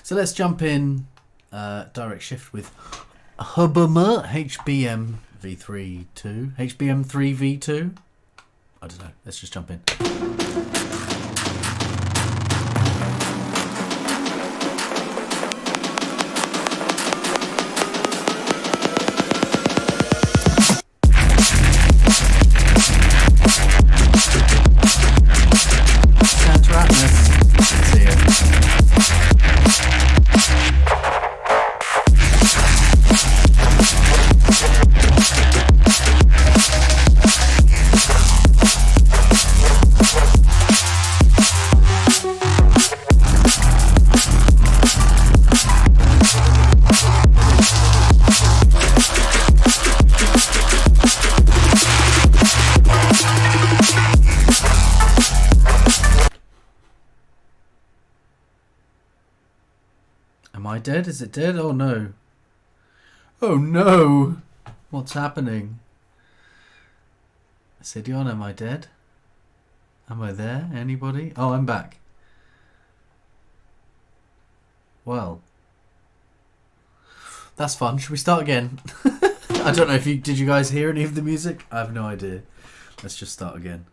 So let's jump in direct shift with Hubama HBM V32. HBM 3V2. I don't know. Let's just jump in. Am I dead? Is it dead? Oh no. Oh no! What's happening? Sidion, am I dead? Am I there? Anybody? Oh, I'm back. Well. That's fun. Should we start again? I don't know if you... Did you guys hear any of the music? I have no idea. Let's just start again.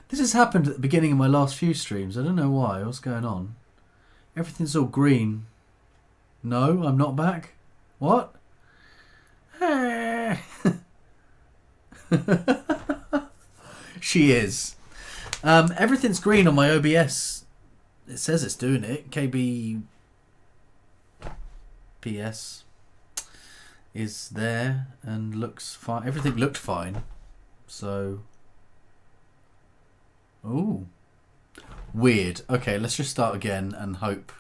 This has happened at the beginning of my last few streams. I don't know why. What's going on? Everything's all green. No, I'm not back. What? She is. Everything's green on my OBS. It says it's doing it. KBPS is there and looks fine. Everything looked fine. So... Ooh. Weird. Okay, let's just start again and hope.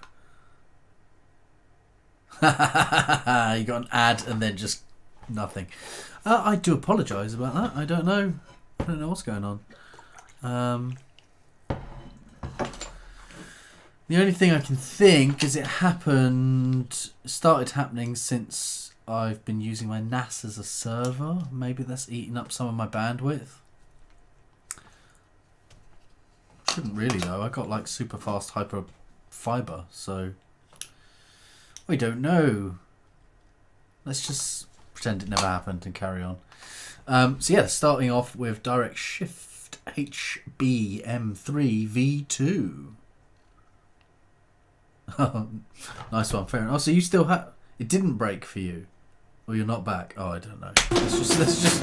You got an ad and then just nothing. I do apologise about that. I don't know what's going on. The only thing I can think is it started happening since I've been using my NAS as a server. Maybe that's eating up some of my bandwidth. Shouldn't really though. I got like super fast hyper fiber, so we don't know. Let's just pretend it never happened and carry on. So yeah, starting off with direct shift HBM3V2. Nice one, fair enough. Oh, so you still have it didn't break for you, or you're not back? Oh, I don't know. Let's just.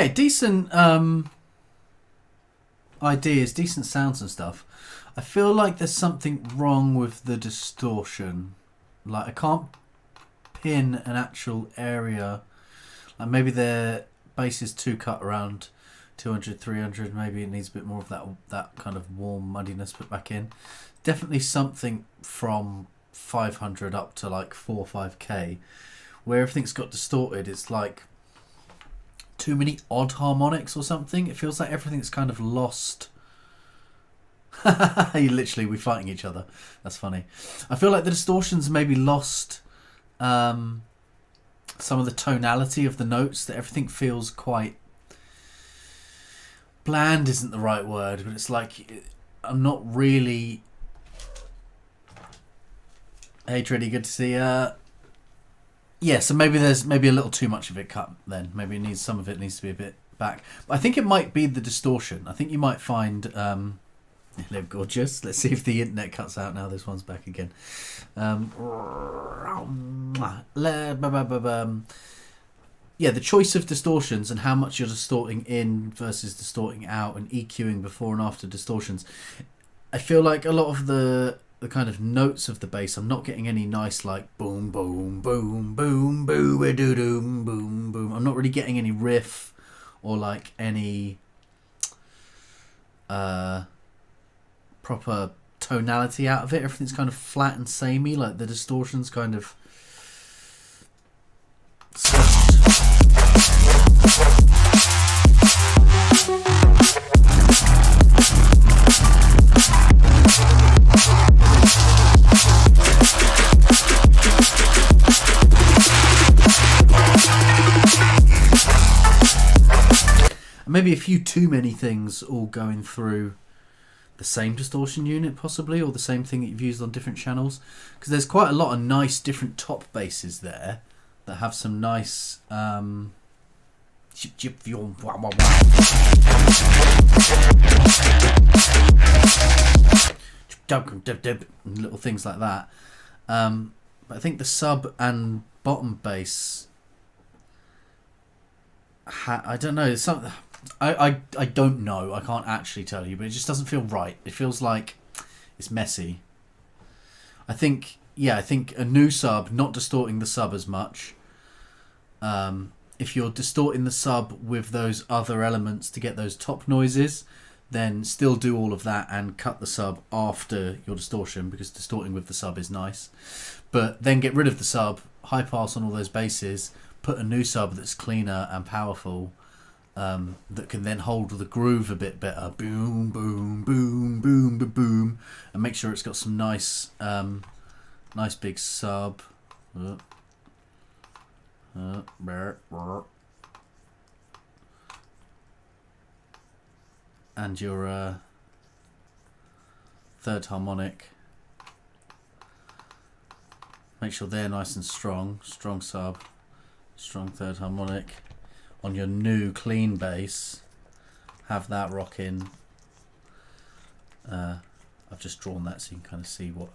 Okay, decent ideas, decent sounds and stuff. I feel like there's something wrong with the distortion. Like, I can't pin an actual area. Like, maybe their bass is too cut around 200, 300. Maybe it needs a bit more of that kind of warm muddiness put back in. Definitely something from 500 up to like 4 or 5k, where everything's got distorted. It's like too many odd harmonics or something. It feels like everything's kind of lost. We're fighting each other. That's funny. I feel like the distortions maybe lost some of the tonality of the notes. That everything feels quite bland. Isn't the right word, but it's like I'm not really. Hey, Treddy, good to see you. Yeah, so maybe there's a little too much of it cut then. Maybe some of it needs to be a bit back. But I think it might be the distortion. I think you might find... hello, gorgeous. Let's see if the internet cuts out now. This one's back again. Yeah, the choice of distortions and how much you're distorting in versus distorting out and EQing before and after distortions. I feel like a lot of the kind of notes of the bass, I'm not getting any nice like boom, boom, boom, boom, boom, doo doom, boom, boom. I'm not really getting any riff or like any proper tonality out of it. Everything's kind of flat and samey, like the distortions kind of maybe a few too many things all going through the same distortion unit possibly, or the same thing that you've used on different channels, because there's quite a lot of nice different top basses there that have some nice little things like that, but I think the sub and bottom bass I don't know, something. I don't know. I can't actually tell you, but it just doesn't feel right. It feels like it's messy. I think a new sub, not distorting the sub as much. If you're distorting the sub with those other elements to get those top noises, then still do all of that and cut the sub after your distortion, because distorting with the sub is nice. But then get rid of the sub, high pass on all those basses, put a new sub that's cleaner and powerful, that can then hold the groove a bit better. Boom, boom, boom, boom, boom, boom, and make sure it's got some nice, nice big sub. And your third harmonic. Make sure they're nice and strong. Strong sub, strong third harmonic. On your new clean bass, have that rocking. I've just drawn that so you can kind of see what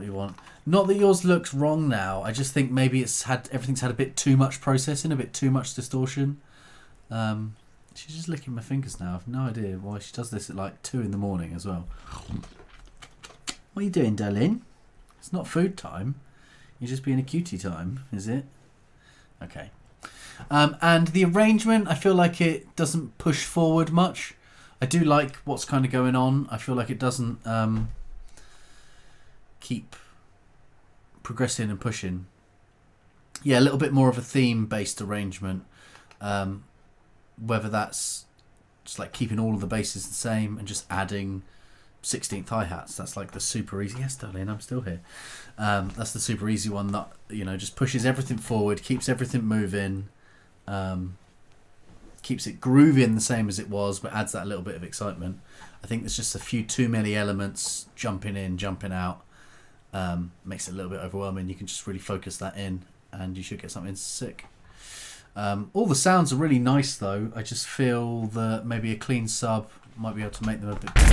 you want. Not that yours looks wrong now. I just think maybe everything's had a bit too much processing, a bit too much distortion. She's just licking my fingers now. I've no idea why she does this at like 2 in the morning as well. What are you doing, darling? It's not food time. You're just being a cutie time, is it? Okay. And the arrangement, I feel like it doesn't push forward much. I do like what's kind of going on. I feel like it doesn't keep progressing and pushing. Yeah, a little bit more of a theme-based arrangement. Whether that's just like keeping all of the basses the same and just adding 16th hi-hats. That's like the super easy. Yes, darling, I'm still here. That's the super easy one that, just pushes everything forward, keeps everything moving. Keeps it grooving the same as it was, but adds that little bit of excitement. I think there's just a few too many elements jumping in, jumping out. Makes it a little bit overwhelming. You can just really focus that in and you should get something sick. All the sounds are really nice though. I just feel that maybe a clean sub might be able to make them a bit better.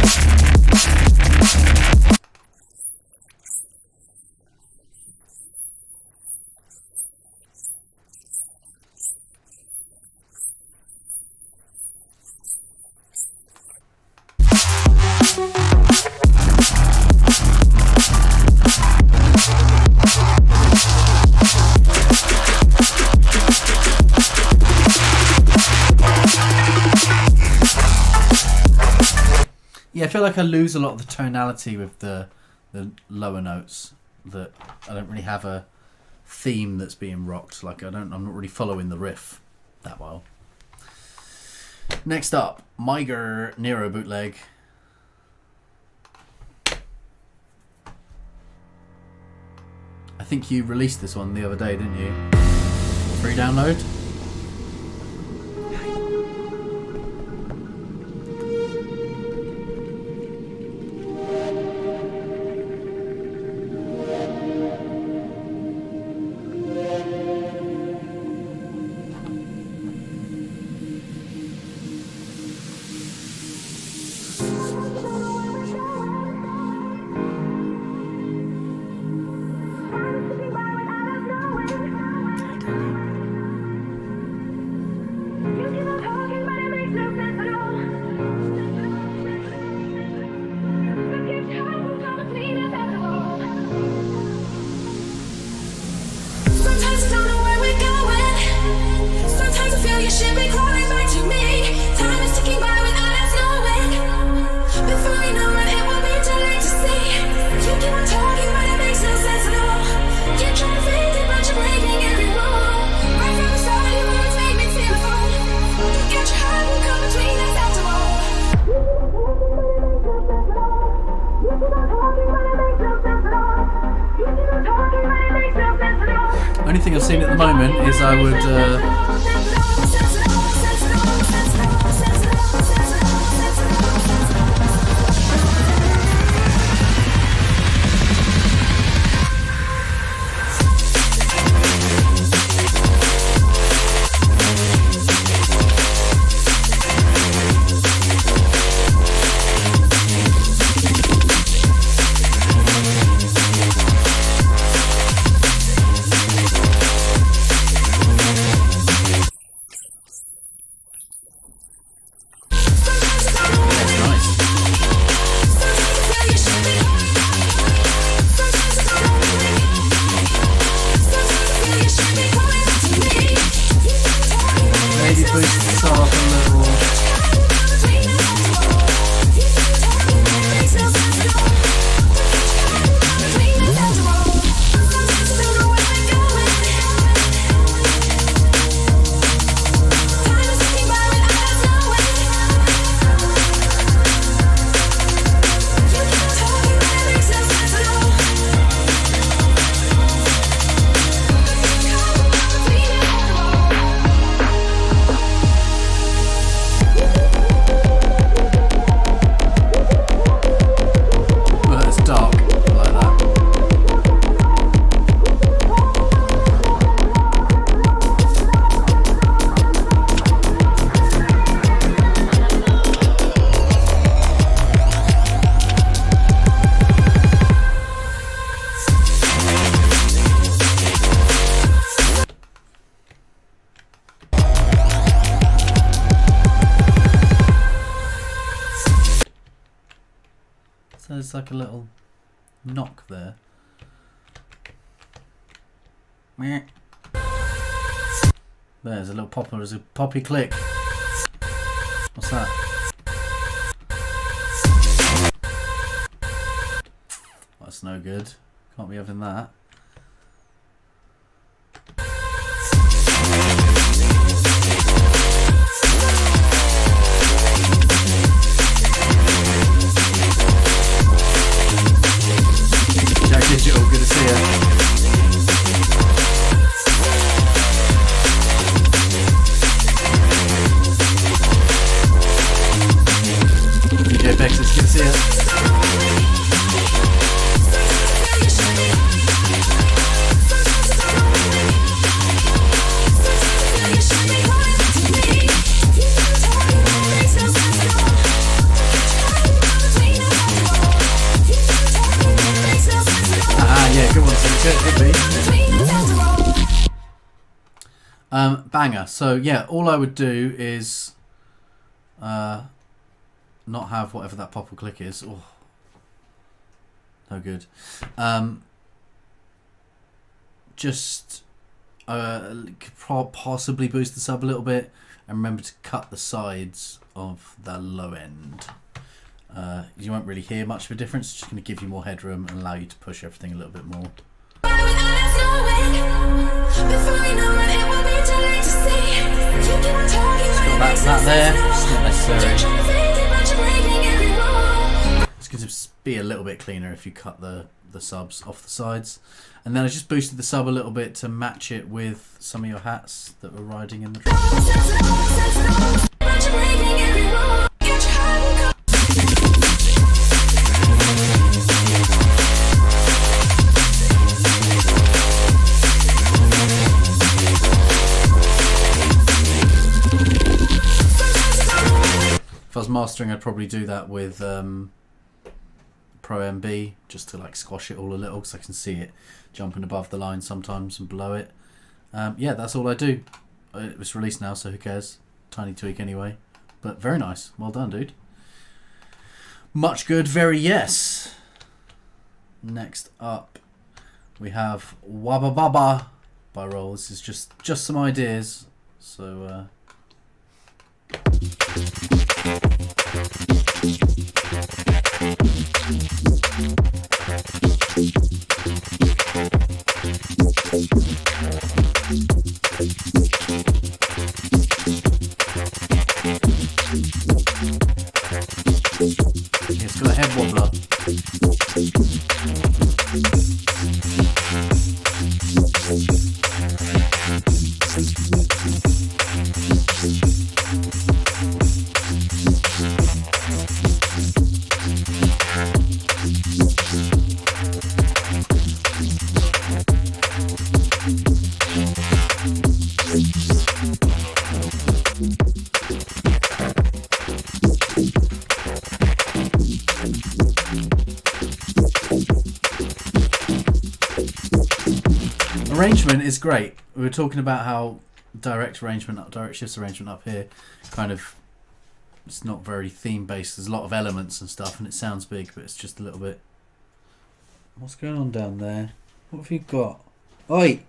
feel like I lose a lot of the tonality with the lower notes. That I don't really have a theme that's being rocked. Like I'm not really following the riff that well. Next up, Miger Nero bootleg. I think you released this one the other day, didn't you? Free download. Only thing I've seen at the moment is I would so there's like a little knock there. There's a little pop. There's a poppy click. What's that? That's no good. Can't be having that. Digital, good to see you. DJ Bex, it's good to see you. Yeah, good one, banger. So yeah, all I would do is not have whatever that pop or click is. Oh, no good. Just possibly boost the sub a little bit, and remember to cut the sides of the low end. You won't really hear much of a difference. It's just going to give you more headroom and allow you to push everything a little bit more. Just got that there. It's not necessary. It's going to be a little bit cleaner if you cut the subs off the sides. And then I just boosted the sub a little bit to match it with some of your hats that were riding in the drum. If I was mastering, I'd probably do that with Pro MB just to like squash it all a little, because I can see it jumping above the line sometimes and below it. Yeah, that's all I do. It was released now, so who cares? Tiny tweak anyway. But very nice. Well done, dude. Much good, very yes. Next up, we have Wabba Baba by Roll. This is just some ideas. So, it's got a head wobbler. Arrangement is great. We were talking about how direct shifts arrangement up here, kind of, it's not very theme based. There's a lot of elements and stuff, and it sounds big, but it's just a little bit. What's going on down there? What have you got? Oi!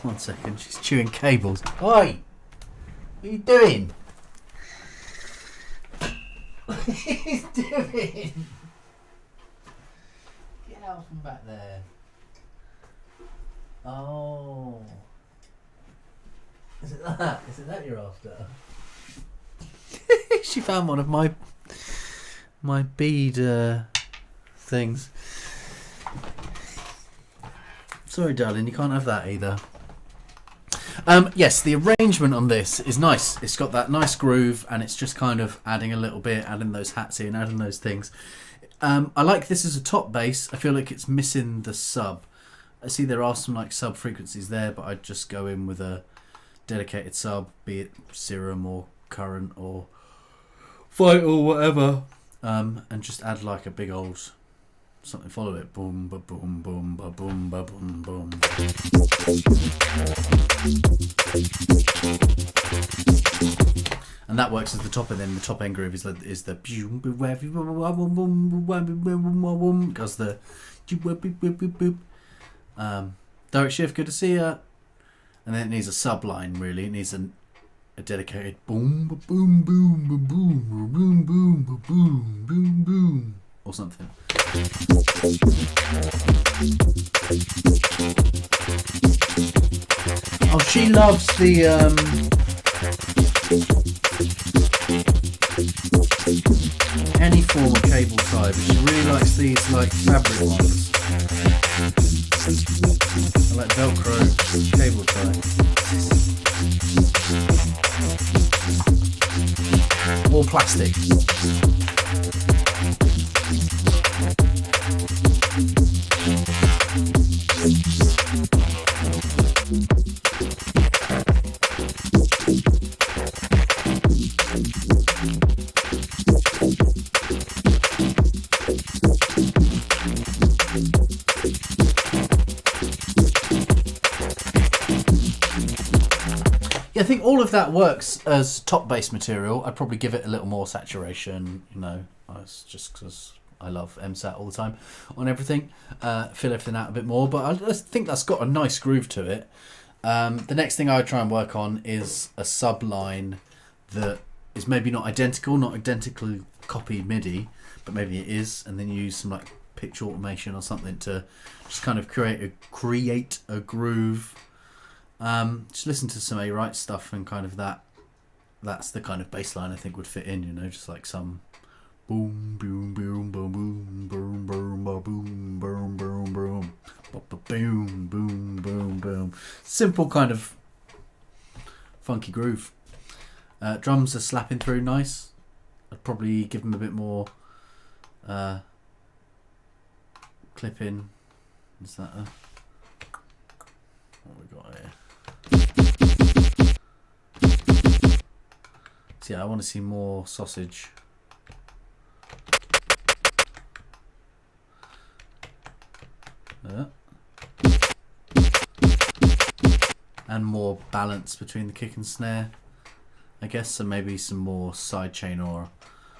1 second, she's chewing cables. Oi! What are you doing? What are you doing? Get out from back there. Oh. Is it that? Is it that you're after? She found one of my bead things. Sorry, darling, you can't have that either. Yes, the arrangement on this is nice. It's got that nice groove, and it's just kind of adding a little bit, adding those hats in, adding those things. I like this as a top bass. I feel like it's missing the sub. I see there are some like sub frequencies there, but I'd just go in with a dedicated sub, be it Serum or Current or Fight or whatever, and just add like a big old something, follow it, boom ba boom boom ba boom ba boom boom. And that works as the top, and then the top end groove is the goes the direct shift, good to see ya. And then it needs a sub line, really. It needs a dedicated boom ba boom boom ba boom ba boom boom ba boom boom boom or something. Oh, she loves the any form of cable tie, but she really likes these like fabric ones. I like Velcro cable tie. Or plastic. I think all of that works as top bass material. I'd probably give it a little more saturation, you know, it's just because I love MSAT all the time on everything. Fill everything out a bit more, but I think that's got a nice groove to it. The next thing I would try and work on is a sub line that is maybe not identically copy MIDI, but maybe it is, and then you use some like pitch automation or something to just kind of create a groove. Just listen to some A-Right stuff and kind of that's the kind of bass line I think would fit in, you know, just like some boom boom boom boom boom boom boom boom boom boom boom boom boom boom boom. Simple kind of funky groove. Drums are slapping through nice. I'd probably give them a bit more clip in. Is that what we got here? So yeah, I want to see more sausage. And more balance between the kick and snare, I guess. So maybe some more sidechain or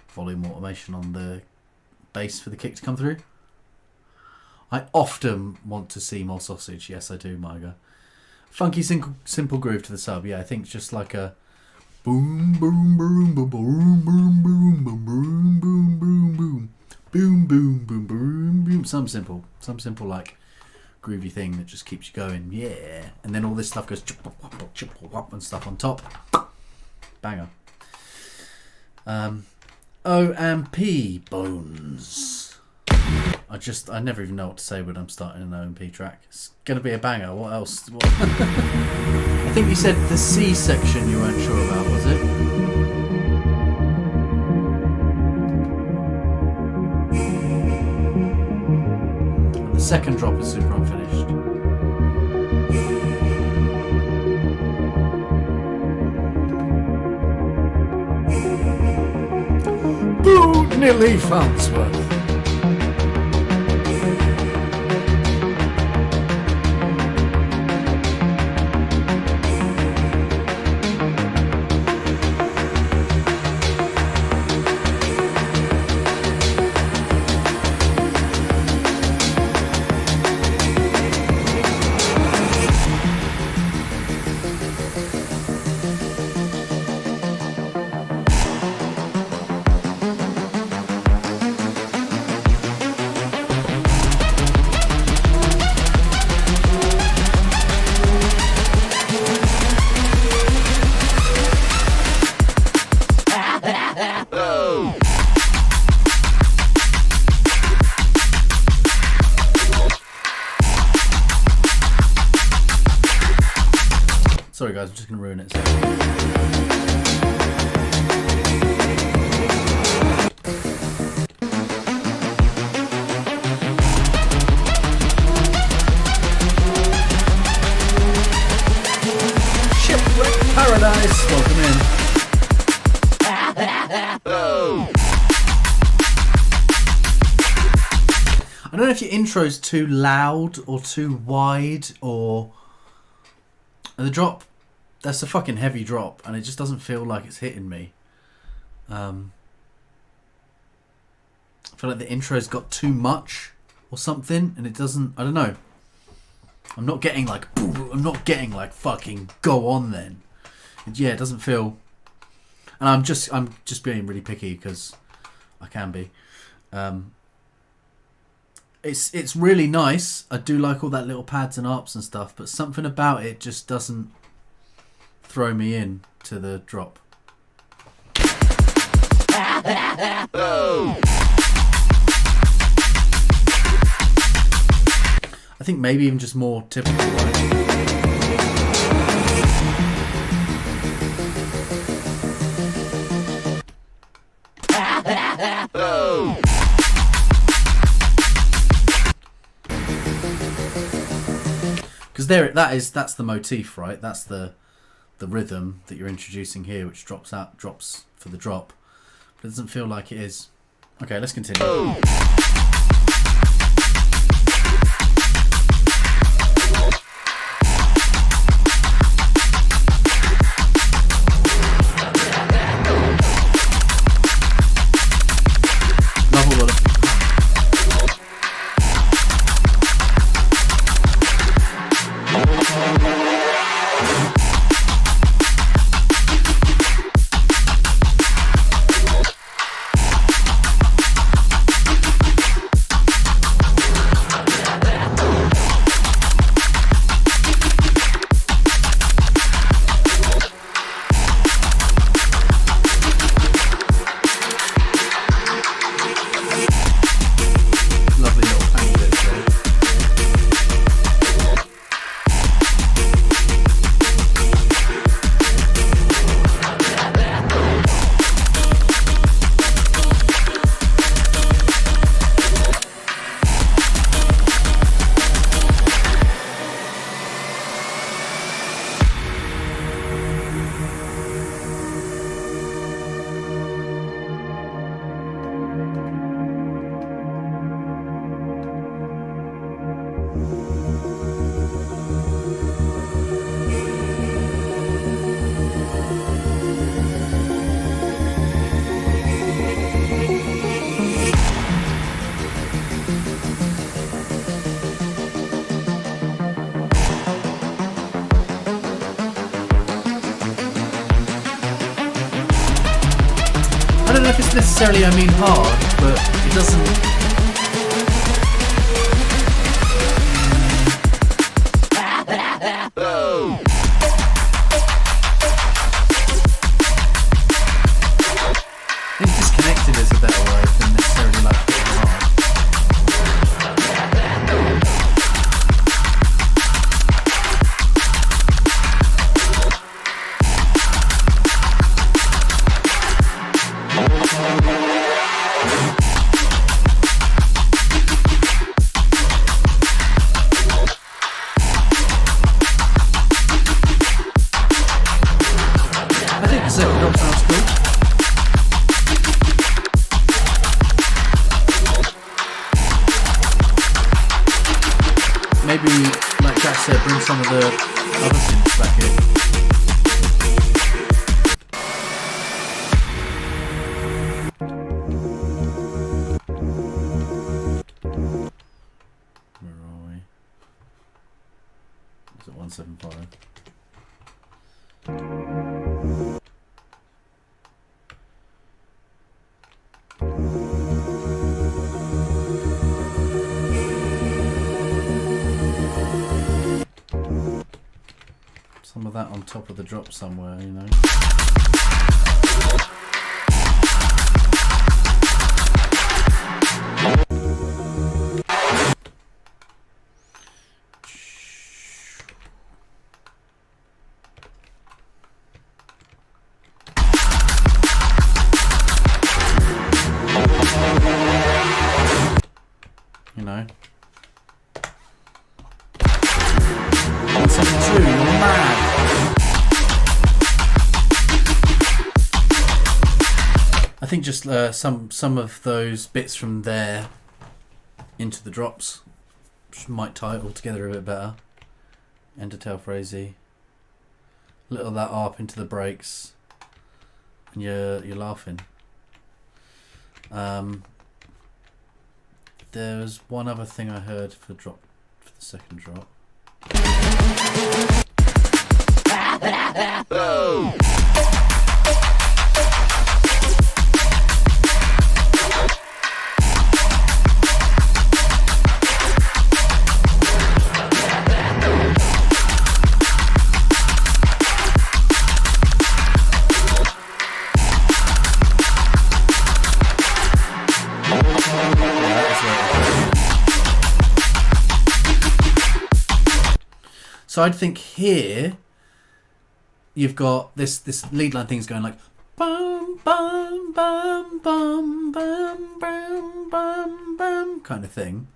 volume automation on the bass for the kick to come through. I often want to see more sausage. Yes, I do, Marga. Funky, simple groove to the sub. Yeah, I think just like a boom, boom, boom, boom, boom, boom, boom, boom, boom, boom, boom, boom, boom, boom, boom, boom, boom. Some simple like groovy thing that just keeps you going. Yeah, and then all this stuff goes chip wop and stuff on top. Banger. OMP Bones. I never even know what to say when I'm starting an OMP track. It's gonna be a banger. What else? I think you said the C section you weren't sure about, was it? The second drop is super unfinished. Boo! Nearly Farnsworth. Sorry guys, I'm just going to ruin it. Shipwreck Paradise, welcome in. I don't know if your intro's too loud or too wide or... The drop, that's a fucking heavy drop and it just doesn't feel like it's hitting me. I feel like the intro's got too much or something and it doesn't, I don't know. I'm not getting like fucking go on then. Yeah, it doesn't feel, and I'm just being really picky because I can be. It's really nice. I do like all that little pads and arps and stuff, but something about it just doesn't throw me in to the drop. I think maybe even just more typical, right? Because that's the motif, right? That's the rhythm that you're introducing here, which drops for the drop, but it doesn't feel like it is. Okay, let's continue. Not necessarily I mean hard, but it doesn't... I think disconnected is a better word than necessarily like hitting hard. I think the second drop sounds cool. Maybe, like Jack said, bring some of the other synths back in. Where are we? Is it 175? Some of that on top of the drop somewhere, you know. You know. 172, you're mad. I think just some of those bits from there into the drops might tie it all together a bit better. End of tail phrasey. Little of that arp into the breaks, and you're laughing. There was one other thing I heard for the second drop. So I'd think here you've got this lead line thing's going like bum bum bum bum bum bum bum bum kind of thing,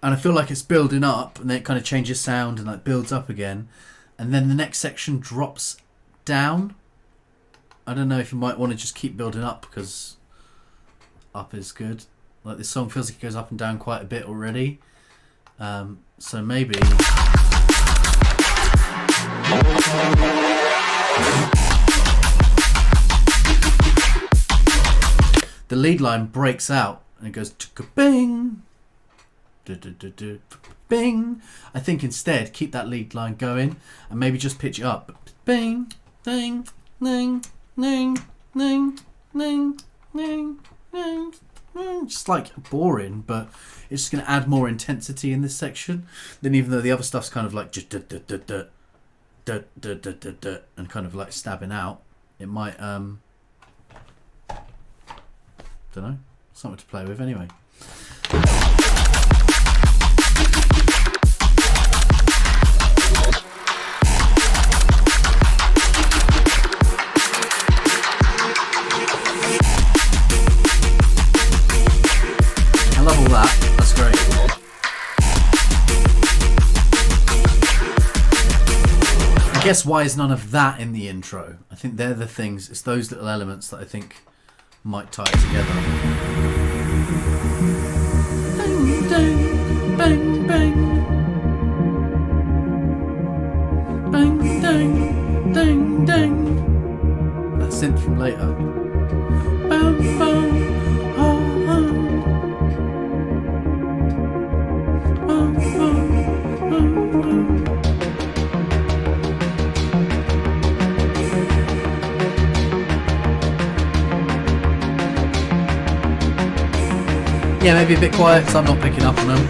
and I feel like it's building up, and then it kind of changes sound and like builds up again, and then the next section drops down. I don't know if you might want to just keep building up, because up is good. Like, this song feels like it goes up and down quite a bit already. So maybe the lead line breaks out and it goes bing, bing. I think instead keep that lead line going and maybe just pitch it up. Bing, bing, ning, ning, ning, ning, ning, ning. Just like boring, but it's just going to add more intensity in this section. Then, even though the other stuff's kind of like just and kind of like stabbing out, it might don't know, something to play with anyway. Love all that. That's great. I guess why is none of that in the intro? I think they're the things. It's those little elements that I think might tie it together. Bang, bang, bang, bang. Bang, dang, dang, dang. That synth from later. Bam, bam, oh, oh. Yeah, maybe a bit quiet because I'm not picking up on them.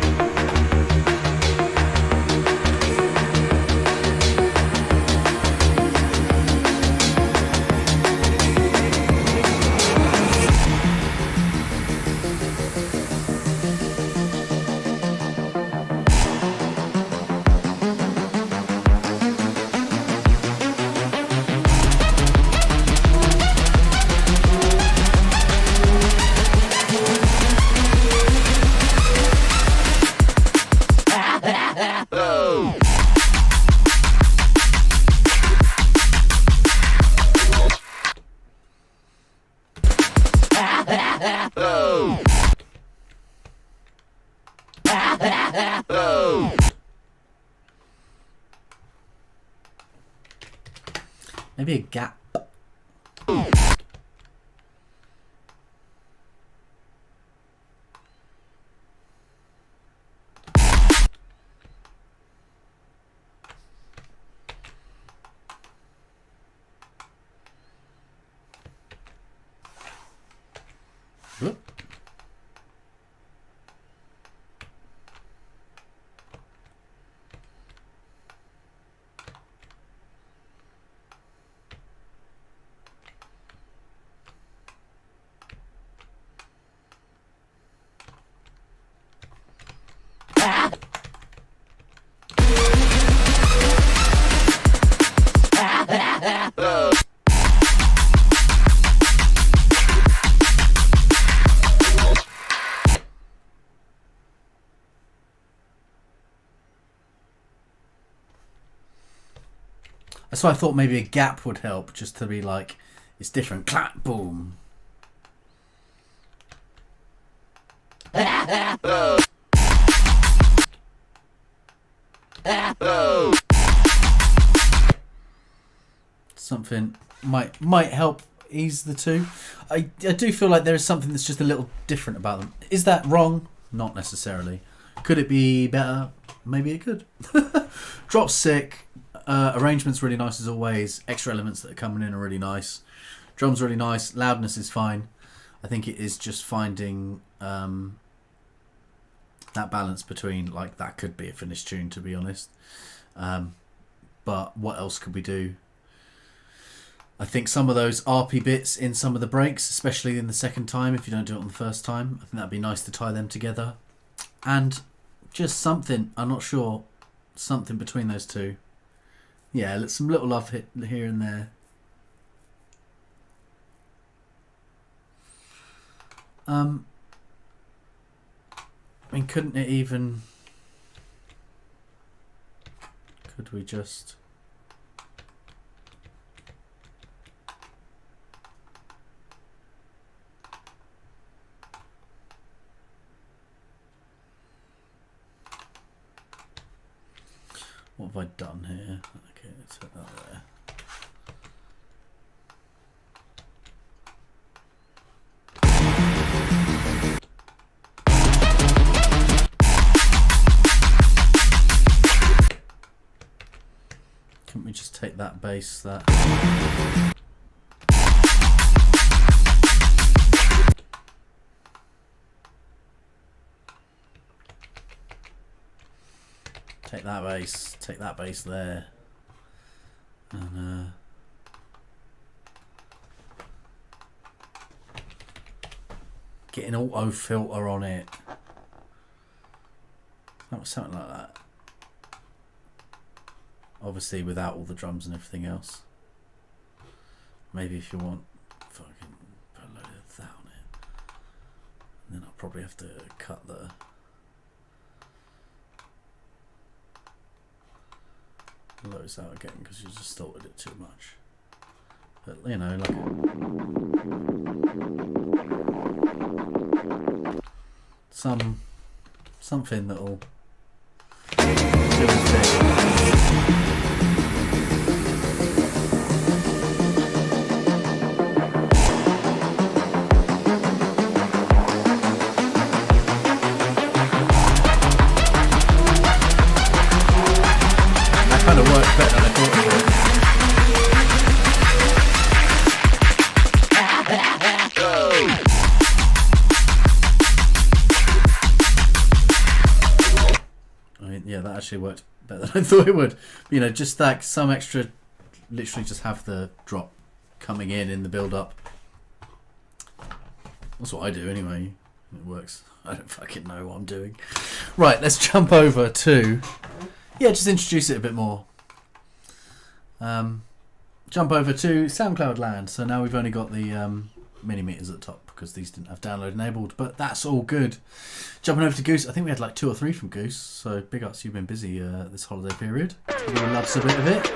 Maybe a gap. Whoop. That's why I thought maybe a gap would help, just to be like, it's different. Clap, boom. Something might help ease the two. I do feel like there is something that's just a little different about them. Is that wrong? Not necessarily. Could it be better? Maybe it could. Drop's sick. Arrangement's really nice as always. Extra elements that are coming in are really nice. Drum's really nice. Loudness is fine. I think it is just finding that balance between, like, that could be a finished tune, to be honest. But what else could we do? I think some of those RP bits in some of the breaks, especially in the second time, if you don't do it on the first time, I think that'd be nice to tie them together. And just something, I'm not sure, something between those two. Yeah, some little love hit here and there. I mean, couldn't it even... Could we just... What have I done here? Okay, let's put that there. Can't we just take that bass, that... Take that bass there, and get an auto filter on it. Something like that. Obviously without all the drums and everything else. Maybe if you want, fucking put a load of that on it. And then I'll probably have to cut the... Loads out again because you just distorted it too much. But you know, like something that'll do its thing. Kind of worked better than I thought it would. yeah, that actually worked better than I thought it would. You know, just that some extra, literally just have the drop coming in the build up. That's what I do anyway. It works. I don't fucking know what I'm doing. Right, let's jump over to, yeah, just introduce it a bit more. Jump over to SoundCloud land. So now we've only got the mini meters at the top because these didn't have download enabled, but that's all good. Jumping over to Goose, I think we had like 2 or 3 from Goose, so big ups, you've been busy this holiday period. Everyone loves a bit of it.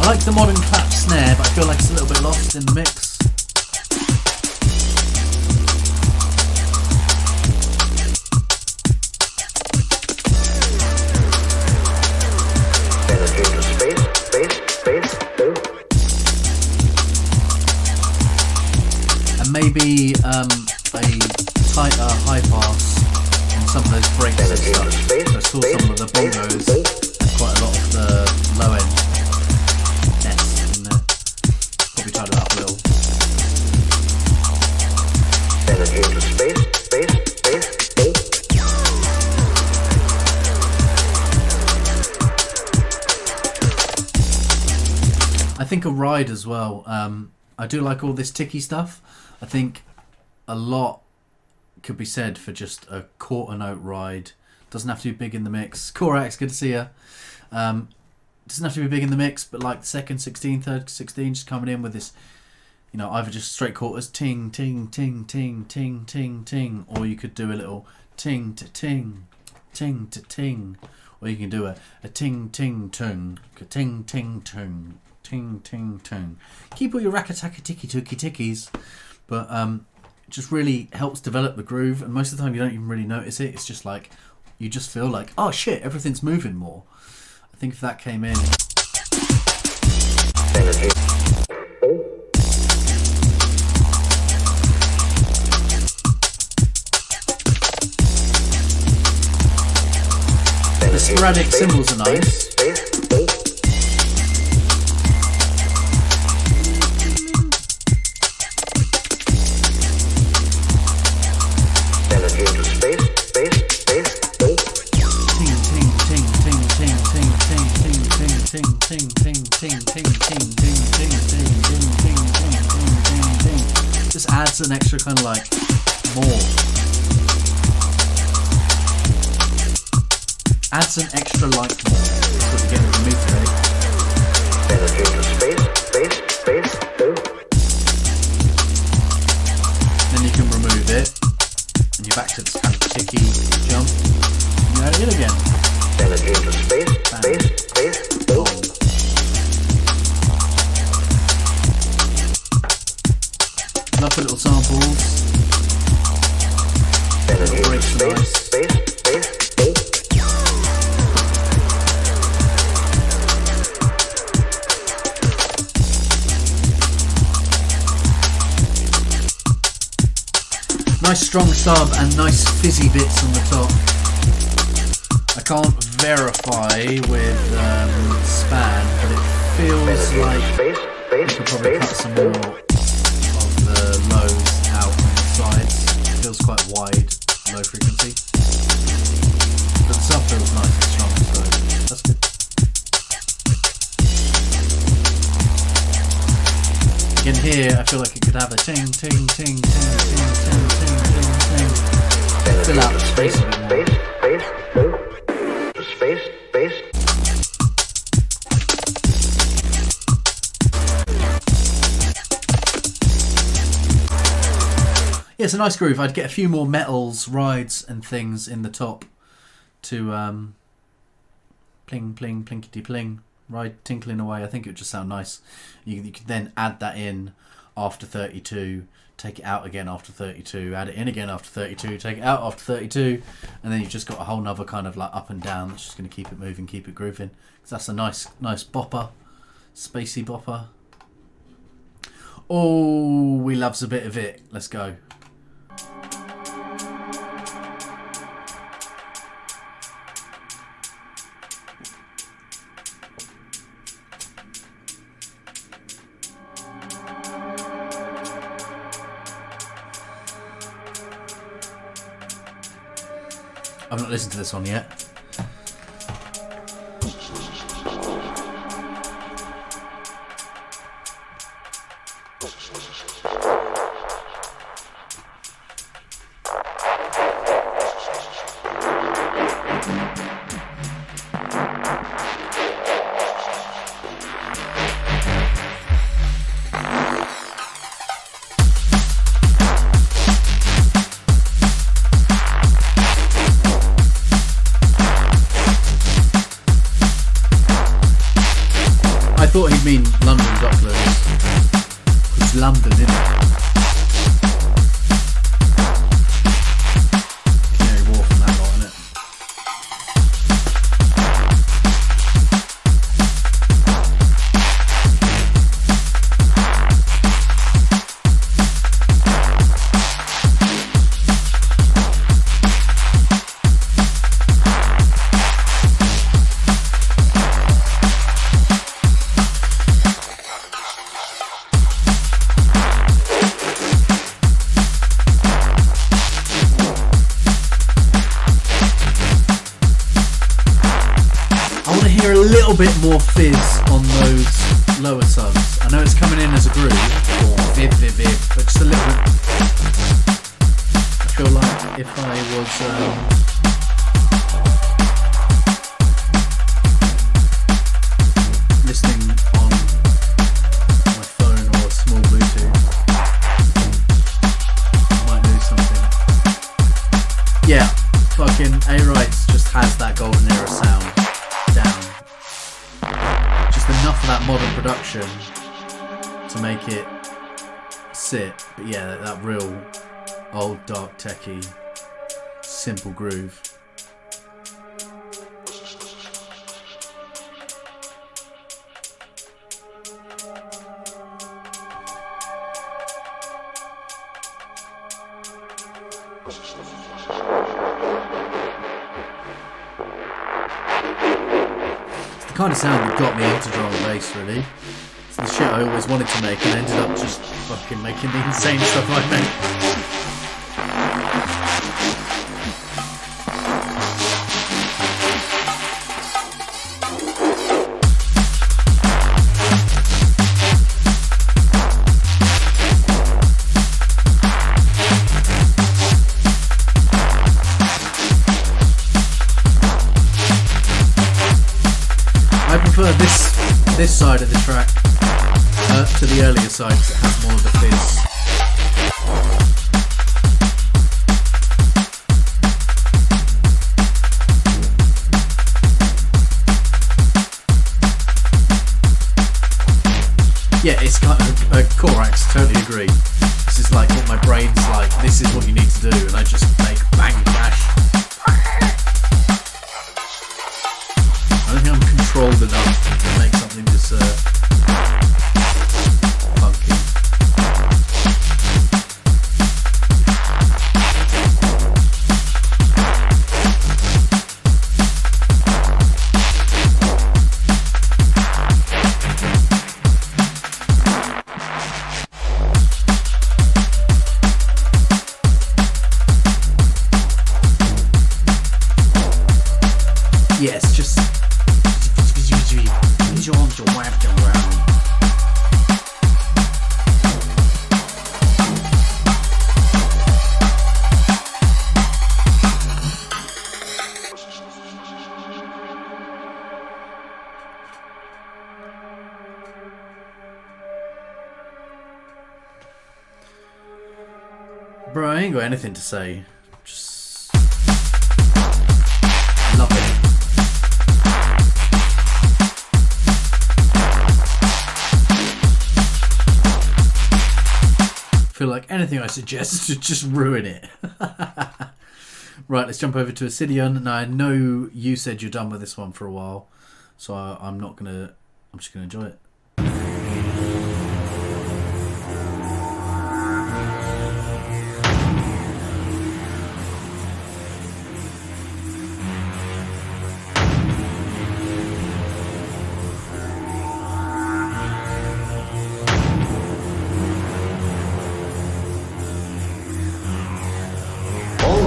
I like the modern clap snare, but I feel like it's a little bit lost in the mix. And maybe a tighter high pass on some of those breaks and stuff. So I saw some of the bongos had quite a lot of the low end. Probably tighten it up a little. I think a ride as well. I do like all this ticky stuff. I think a lot could be said for just a quarter note ride. Doesn't have to be big in the mix. Korax, good to see you. Doesn't have to be big in the mix, but like the second 16, third 16, just coming in with this, you know, either just straight quarters, ting, ting, ting, ting, ting, ting, ting, or you could do a little ting to ting, ting to ting, or you can do a ting, ting, tung, a ting, ting, tung, ting, ting, tung. Keep all your rakataka tiki tuki tikis, but it just really helps develop the groove, and most of the time you don't even really notice it. It's just like, you just feel like, oh shit, everything's moving more. I think if that came in. The sporadic cymbals are nice. Just adds an extra kind of like more. Adds an extra like more. That's what you're getting from me today. Then you can remove it, and you're back to this kind of ticky jump. And you add it in again. Love the little samples. Little breaks are nice. Nice strong sub and nice fizzy bits on the top. I can't verify with span, but it feels like you could probably cut some more of the lows out on the sides. It feels quite wide, low frequency. But the sub feels nice and strong, so that's good. in here, I feel like it could have a ting, ting, ting, ting, ting, ting, ting, ting, ting. Fill out the space. Space. Yeah, it's a nice groove. I'd get a few more metals, rides, and things in the top to pling, pling, plinkety, pling, ride tinkling away. I think it would just sound nice. You could then add that in after 32, take it out again after 32, add it in again after 32, take it out after 32, and then you've just got a whole nother kind of like up and down that's just going to keep it moving, keep it grooving. Because that's a nice bopper, spacey bopper. Oh, we loves a bit of it. Let's go. I've not listened to this one yet. I thought he'd mean London Docklands. It's London, isn't it? Canary Wharf and that lot, isn't it? A little bit more fizz on those lower subs. I know it's coming in as a groove, or viv, but just a little bit. I feel like if I was listening on my phone or a small Bluetooth, I might lose something. Yeah, fucking A-Rights just has that golden era sound down. Enough of that modern production to make it sit, but yeah, that real old dark techie simple groove. Kind of sound that got me into drum and bass, really. It's the shit I always wanted to make and ended up just fucking making the insane stuff I make. This side of the track to the earlier side because it has more of the fizz. Yeah, it's kind of a Corax, totally agree. This is like what my brain's like, this is what you need to do, and I just make bang crash. I don't think I'm controlled enough to make something this funky. Yes, just Bro, I ain't got anything to say. Just love it. Feel like anything I suggest to just ruin it. Right, let's jump over to Obsidian. Now I know you said you're done with this one for a while, so I'm just gonna enjoy it.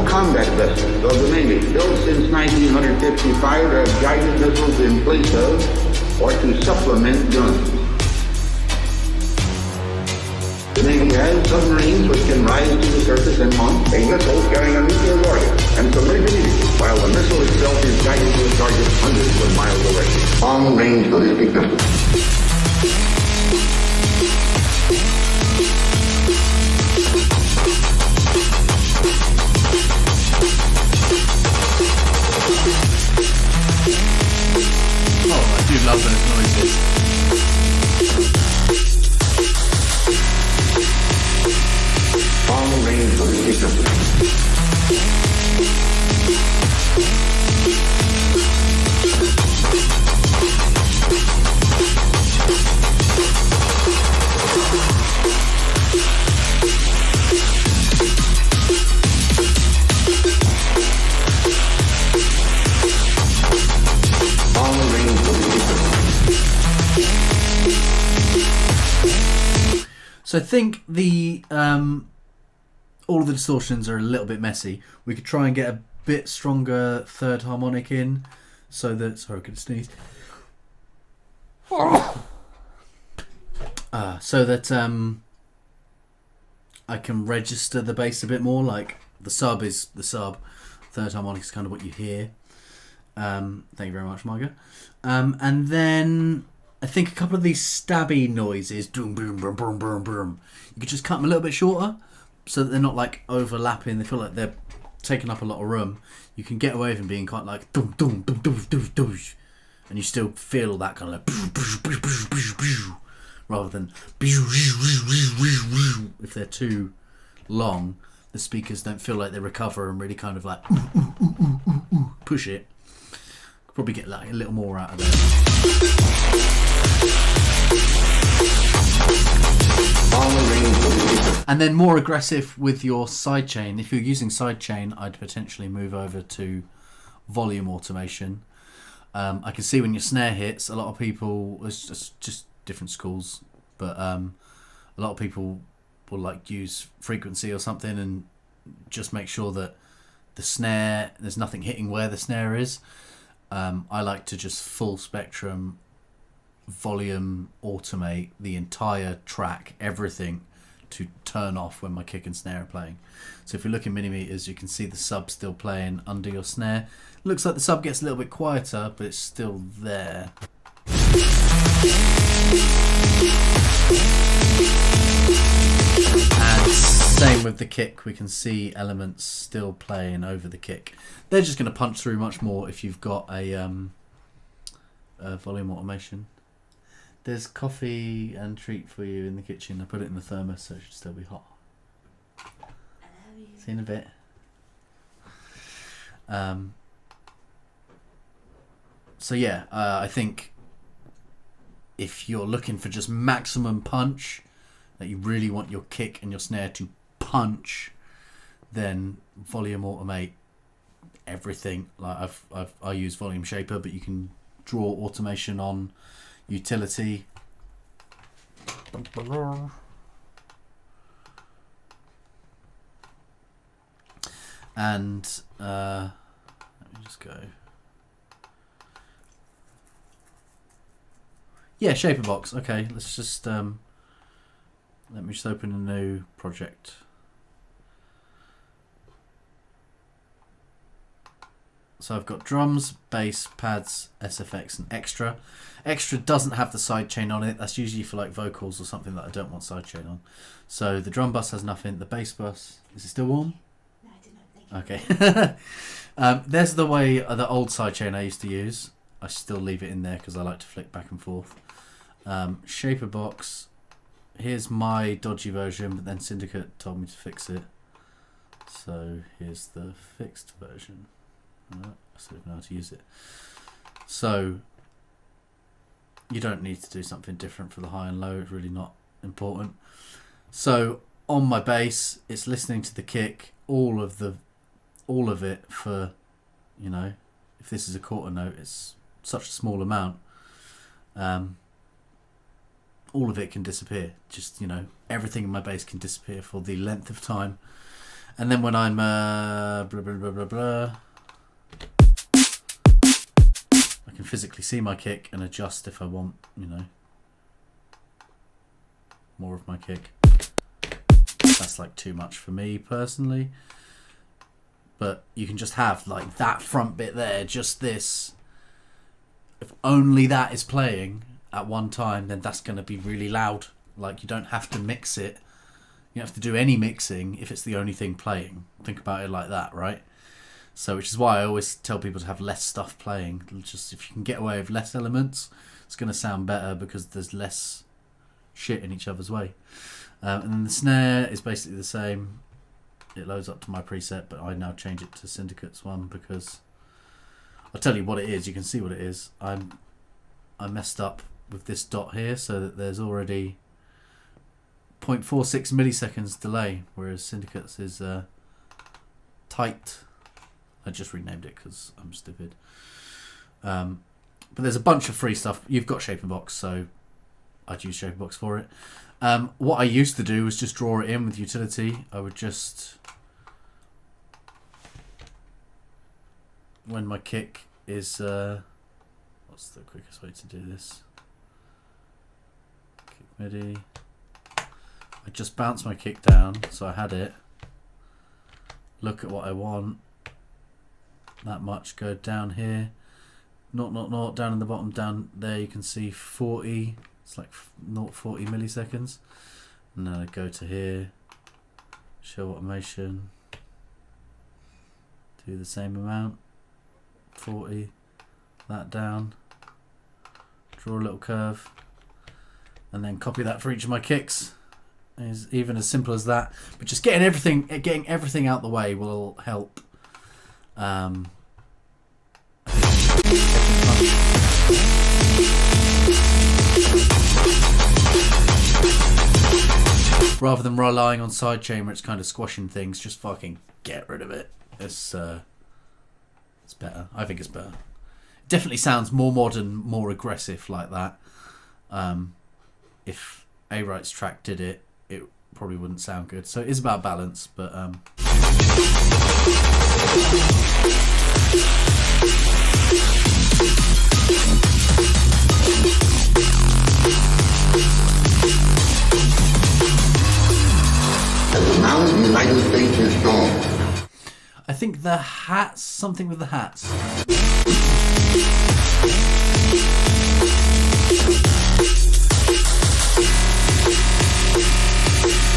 Combat vessels of the Navy built since 1955 have guided missiles in place of or to supplement guns. The Navy has submarines which can rise to the surface and launch a missile carrying a nuclear warhead and submerge it, while the missile itself is guided to a target hundreds of miles away. Long-range ballistic missiles. Oh, I do love those noises. Long range ballistic missiles. So I think the all of the distortions are a little bit messy. We could try and get a bit stronger third harmonic in, so that I could sneeze. So that I can register the bass a bit more. Like the sub is the sub, third harmonic is kind of what you hear. Thank you very much, Margaret. And then I think a couple of these stabby noises, boom, boom, boom, boom, boom, boom, you could just cut them a little bit shorter so that they're not like overlapping. They feel like they're taking up a lot of room. You can get away with them being quite like doom, doom, doom, doom, doom, doom, and you still feel that kind of like rather than if they're too long, the speakers don't feel like they recover and really kind of like push it. Probably get like a little more out of there. And then more aggressive with your sidechain. If you're using sidechain, I'd potentially move over to volume automation. I can see when your snare hits, a lot of people, it's just different schools, but a lot of people will like use frequency or something and just make sure that the snare, there's nothing hitting where the snare is. I like to just full spectrum volume automate the entire track, everything, to turn off when my kick and snare are playing. So if you look in millimeters, you can see the sub still playing under your snare. Looks like the sub gets a little bit quieter, but it's still there. And same with the kick, we can see elements still playing over the kick. They're just going to punch through much more if you've got a volume automation. There's coffee and treat for you in the kitchen. I put it in the thermos so it should still be hot. I love you. See you in a bit. So yeah, I think if you're looking for just maximum punch, that you really want your kick and your snare to punch, then volume automate everything. Like I use volume shaper, but you can draw automation on utility. And let me just go. Yeah, shaper box. Okay, let's just let me just open a new project. So I've got drums, bass, pads, SFX, and extra. Extra doesn't have the sidechain on it. That's usually for like vocals or something that I don't want sidechain on. So the drum bus has nothing. The bass bus, is it still warm? No, I did not think. Okay. There's the way the old sidechain I used to use. I still leave it in there because I like to flick back and forth. Shaper box. Here's my dodgy version, but then Syndicate told me to fix it. So here's the fixed version. I still don't know how to use it. So you don't need to do something different for the high and low. It's really not important. So on my bass, it's listening to the kick, all of it for, you know, if this is a quarter note, it's such a small amount. All of it can disappear. Just, you know, everything in my bass can disappear for the length of time. And then when I'm blah blah blah blah blah, I can physically see my kick and adjust if I want, you know, more of my kick. That's like too much for me personally. But you can just have like that front bit there, just this. If only that is playing at one time, then that's going to be really loud. Like, you don't have to mix it. You don't have to do any mixing if it's the only thing playing. Think about it like that, right? So, which is why I always tell people to have less stuff playing. Just if you can get away with less elements, it's going to sound better because there's less shit in each other's way. And then the snare is basically the same. It loads up to my preset, but I now change it to Syndicate's one because I'll tell you what it is. You can see what it is. I messed up with this dot here so that there's already 0.46 milliseconds delay, whereas Syndicate's is tight. I just renamed it because I'm stupid. But there's a bunch of free stuff. You've got Shaperbox, so I'd use Shaperbox for it. What I used to do was just draw it in with utility. I would just, when my kick is, what's the quickest way to do this? Kick MIDI. I just bounce my kick down, so I had it. Look at what I want. That much. Go down here. Not down in the bottom. Down there you can see 40. It's like 0.40 milliseconds. And then I go to here. Show automation. Do the same amount. 40. That down. Draw a little curve. And then copy that for each of my kicks. Is even as simple as that, but just getting everything out the way will help. Rather than relying on sidechain where it's kind of squashing things, just fucking get rid of it. It's better. I think it's better. It definitely sounds more modern, more aggressive like that. If A Right's track did it, it probably wouldn't sound good. So it is about balance, but As the now United States is gone. I think the hats, something with the hats.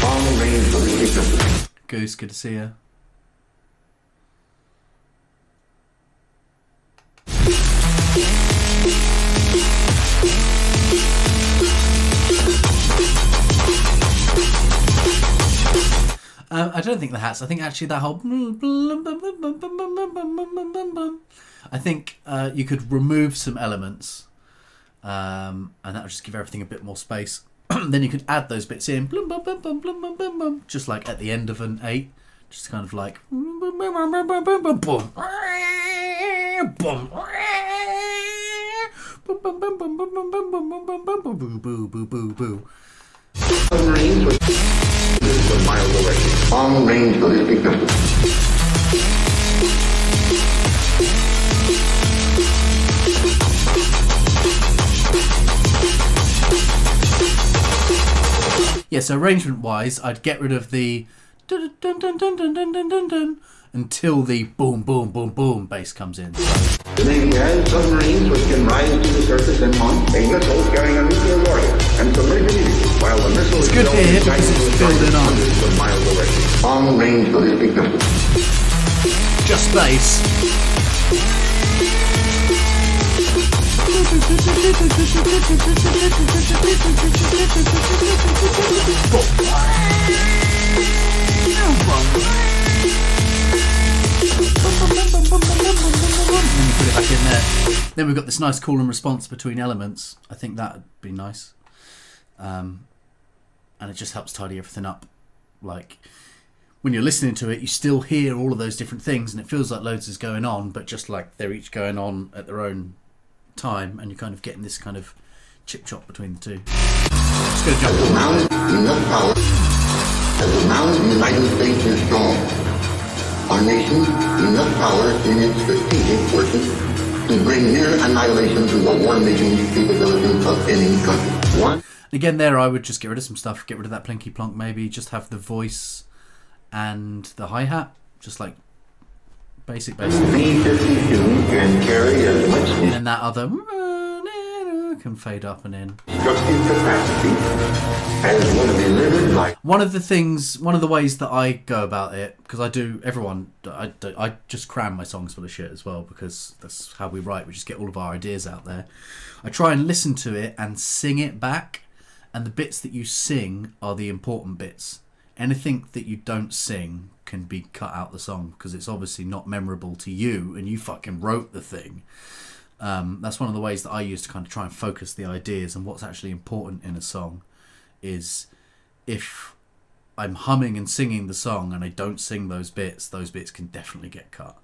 Long range ballistic missiles. Goose, good to see you. I don't think the hats. I think actually that whole. I think you could remove some elements, and that would just give everything a bit more space. Then you could add those bits in, just like at the end of an 8, just kind of like. Submarines with miles away. Long range ballistic missiles. Yeah, so arrangement wise, I'd get rid of the dun dun dun dun dun dun dun dun dun, until the boom, boom, boom, boom bass comes in. The Navy has submarines which can rise to the surface and launch a missile carrying a nuclear warhead and submerge immediately, while the missile It's good itself here is because guided it's to a target building up. hundreds of miles away. Long-range ballistic missile. Just bass. And you put it back in there. Then we've got this nice call and response between elements. I think that'd be nice. And it just helps tidy everything up. Like, when you're listening to it, you still hear all of those different things, and it feels like loads is going on, but just like they're each going on at their own time, and you're kind of getting this kind of chip chop between the two. Just gonna jump forward. Enough power. As the now United States is strong, our nation enough power in its strategic forces to bring near annihilation to the war-making capabilities of any country. One. Again, there I would just get rid of some stuff, get rid of that plinky plonk, maybe just have the voice and the hi-hat, just like basic. B-52 can carry as much And then that other can fade up and in. destructive capacity as would be delivered like. One of the ways that I go about it, because I just cram my songs full of shit as well, because that's how we write. We just get all of our ideas out there. I try and listen to it and sing it back, and the bits that you sing are the important bits. Anything that you don't sing can be cut out the song, because it's obviously not memorable to you, and you fucking wrote the thing. That's one of the ways that I use to kind of try and focus the ideas, and what's actually important in a song is if I'm humming and singing the song and I don't sing those bits can definitely get cut.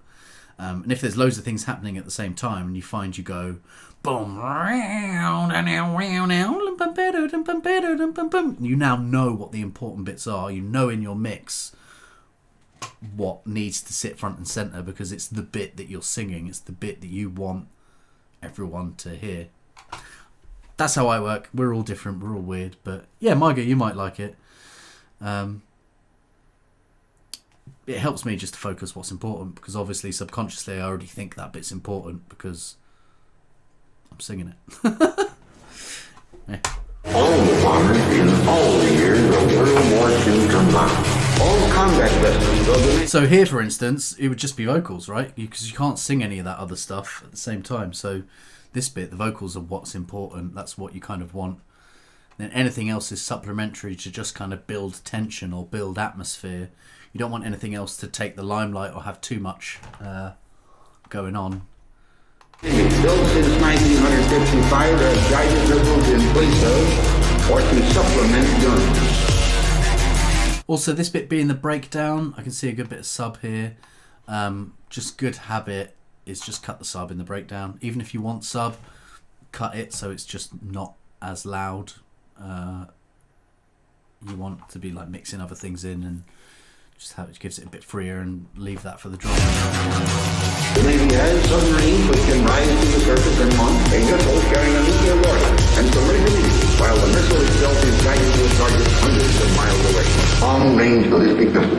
And if there's loads of things happening at the same time and you find you go boom, you now know what the important bits are. You know in your mix what needs to sit front and center, because it's the bit that you're singing. It's the bit that you want everyone to hear. That's how I work. We're all different. We're all weird. But yeah, Margo, you might like it. It helps me just to focus what's important, because obviously subconsciously I already think that bit's important because I'm singing it. Yeah. All the bombers in all the years of World War II combined. All combat vessels of the So here, for instance, it would just be vocals, right? Because you can't sing any of that other stuff at the same time. So this bit, the vocals are what's important. That's what you kind of want. Then anything else is supplementary to just kind of build tension or build atmosphere. You don't want anything else to take the limelight or have too much going on. built since 1955 as guided missiles in place of or to supplement guns. Also, this bit being the breakdown, I can see a good bit of sub here. Just good habit is just cut the sub in the breakdown. Even if you want sub, cut it so it's just not as loud. You want to be like mixing other things in and just have it gives it a bit freer, and leave that for the drum. The Navy has submarines which can rise to the surface and launch a missile carrying a nuclear warhead and submerge immediately, while the missile itself is guided to a target hundreds of miles away. Long-range ballistic missile.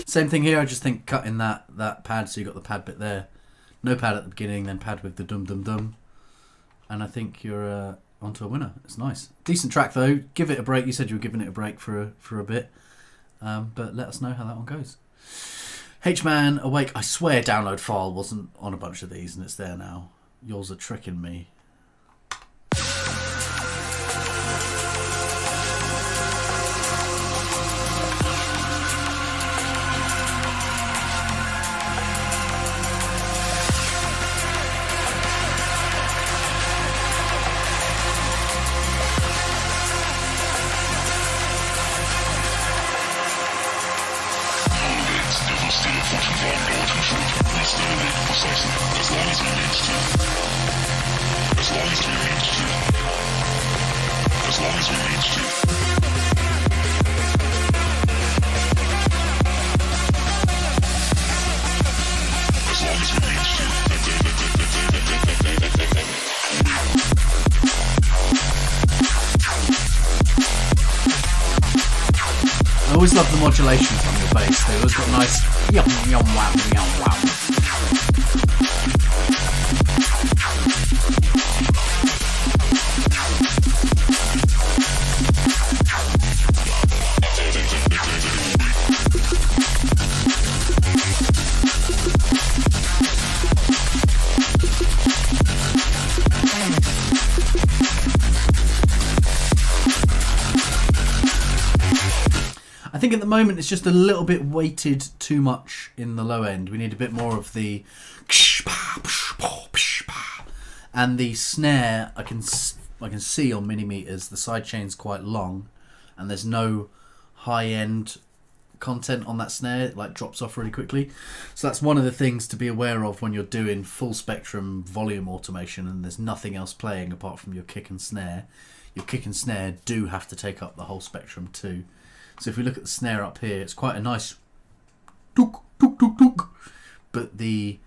Same thing here. I just think cutting that pad, so you got the pad bit there. No pad at the beginning, then pad with the dum dum dum, and I think you're onto a winner. It's nice, decent track though. Give it a break. You said you were giving it a break for a bit, but let us know how that one goes. H-Man Awake. I swear, download file wasn't on a bunch of these, and it's there now. Yours are tricking me. always love the modulations on your bass. They always got nice yum yum wow yum wow. I think at the moment it's just a little bit weighted too much in the low end. We need a bit more of the and the snare. I can see on millimeters the side chain's quite long, and there's no high end content on that snare. It like drops off really quickly. So that's one of the things to be aware of when you're doing full spectrum volume automation and there's nothing else playing apart from your kick and snare. Your kick and snare do have to take up the whole spectrum too. So if we look at the snare up here, it's quite a nice tuk, tuk, tuk, tuk, but the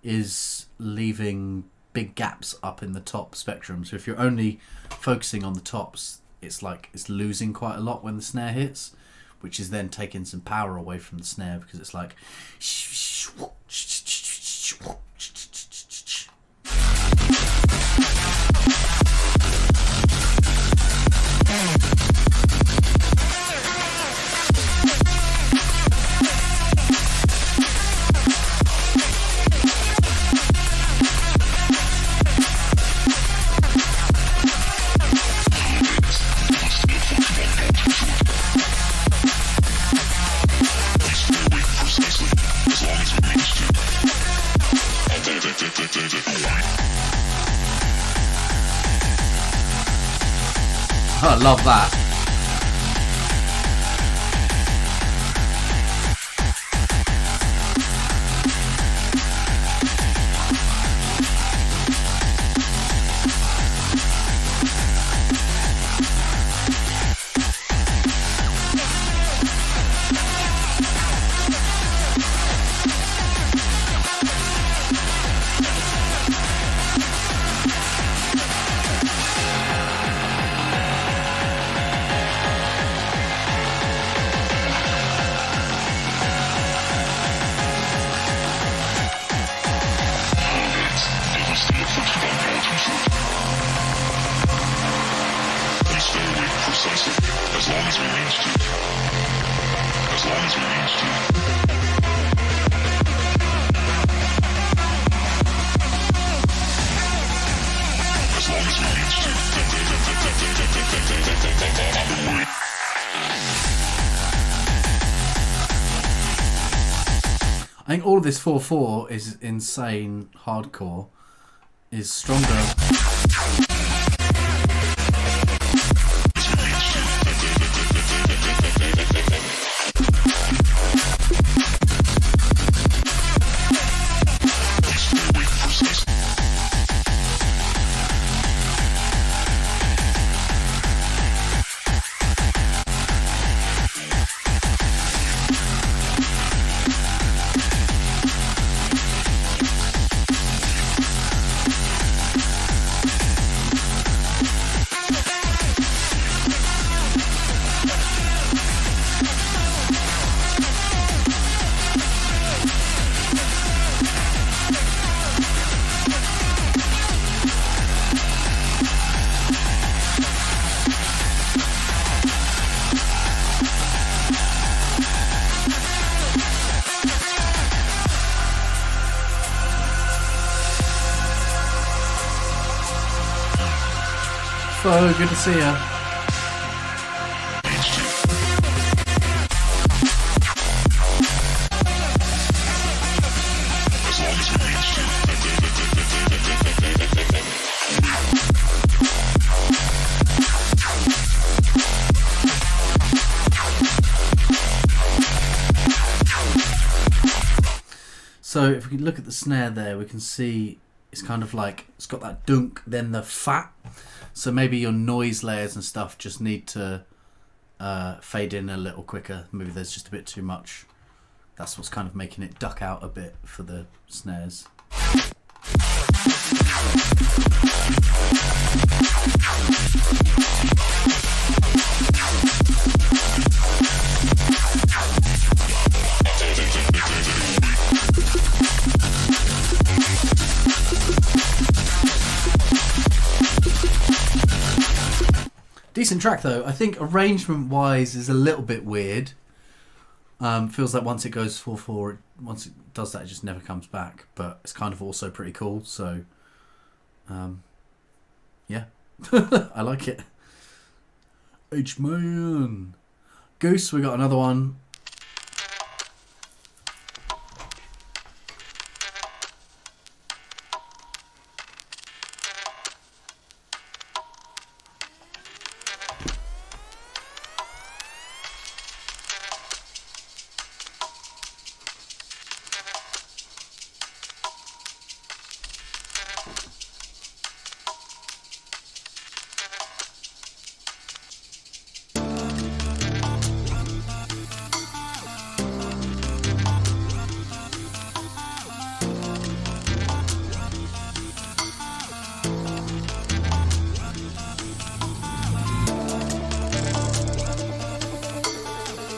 is leaving big gaps up in the top spectrum. So if you're only focusing on the tops, it's like it's losing quite a lot when the snare hits, which is then taking some power away from the snare because it's like I love that. I think all of this 4/4 is insane hardcore, is stronger. So good to see you. So if we look at the snare there, we can see it's kind of like it's got that dunk, then the fat. So maybe your noise layers and stuff just need to fade in a little quicker. Maybe there's just a bit too much. That's what's kind of making it duck out a bit for the snares. Decent track though. I think arrangement wise is a little bit weird. Feels like once it goes 4/4, once it does that, it just never comes back. But it's kind of also pretty cool. So, yeah, I like it. H-Man. Goose, we got another one.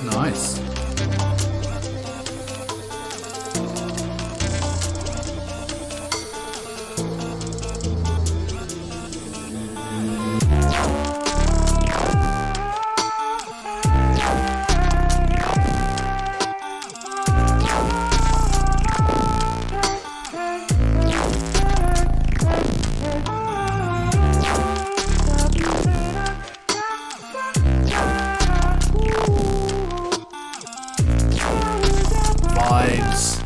Nice. Vibes.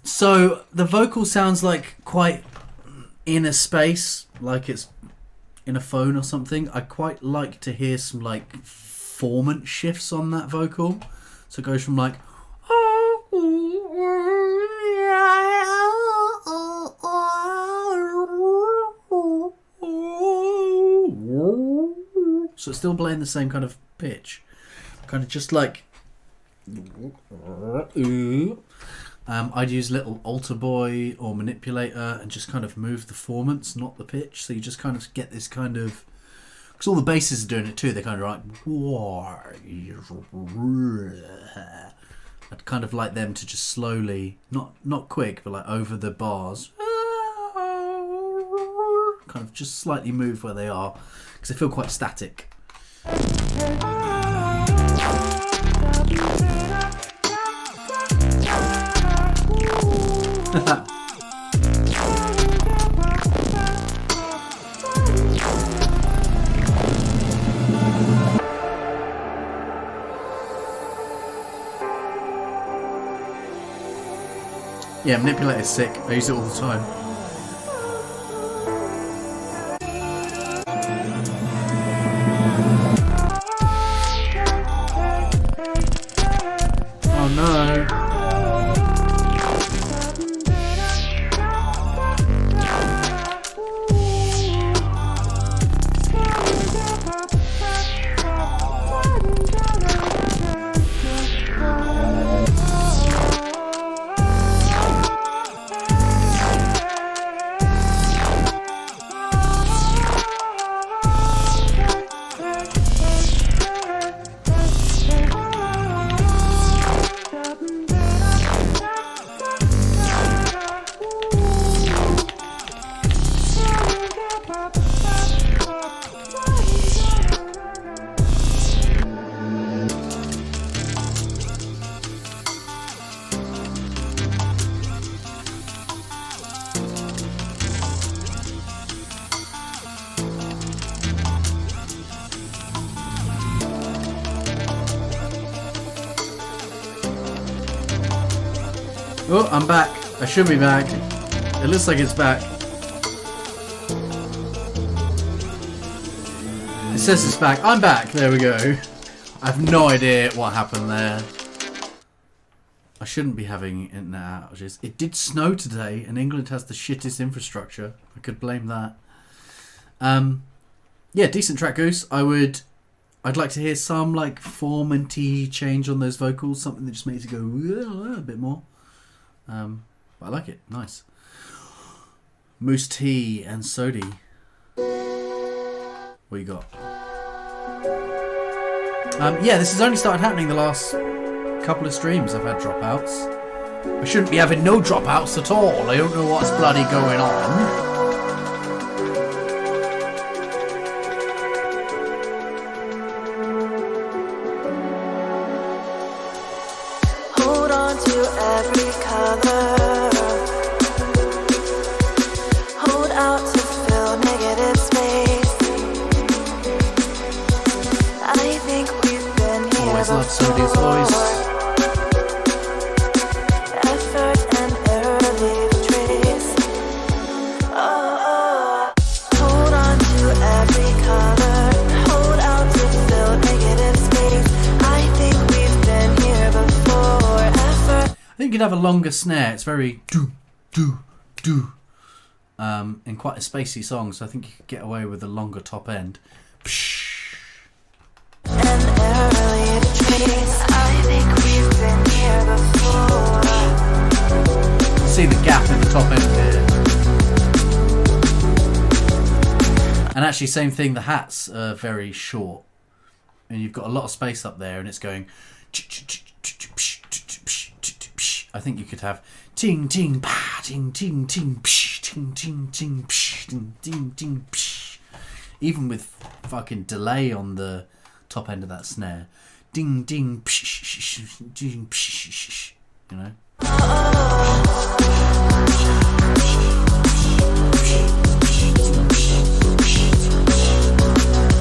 So the vocal sounds like quite in a space, like it's in a phone or something. I quite like to hear some like formant shifts on that vocal. So it goes from like so it's still playing the same kind of pitch, kind of just like I'd use little alter boy or manipulator and just kind of move the formants, not the pitch. So you just kind of get this kind of, because all the basses are doing it too. They're kind of like, I'd kind of like them to just slowly, not quick, but like over the bars, kind of just slightly move where they are, because they feel quite static. Yeah, manipulator's sick. I use it all the time. Oh no. Oh, I'm back. I should be back. It looks like it's back. It says it's back. I'm back. There we go. I have no idea what happened there. I shouldn't be having internet outages. It did snow today, and England has the shittest infrastructure. I could blame that. Yeah, decent track, Goose. I'd like to hear some like formanty change on those vocals, something that just makes it go a bit more. But I like it. Nice. Moose Tea and Sodi. What you got? Yeah, this has only started happening the last couple of streams. I've had dropouts. I shouldn't be having no dropouts at all. I don't know what's bloody going on. Somebody's voice. Effort and error leave a trace. Hold on to every color. Hold out to fill negative space. I think we've been here before. Effort. I think you could have a longer snare. It's very do. In quite a spacey song, so I think you could get away with a longer top end. And error leave a trace. I think we've been here before. See the gap in the top end here. And actually, same thing, the hats are very short. And you've got a lot of space up there, and it's going. I think you could have ting ting pa ting ting ting psh ting ting ting psh ting ting ting psh. Even with fucking delay on the top end of that snare, ding ding psh, ding psh, you know.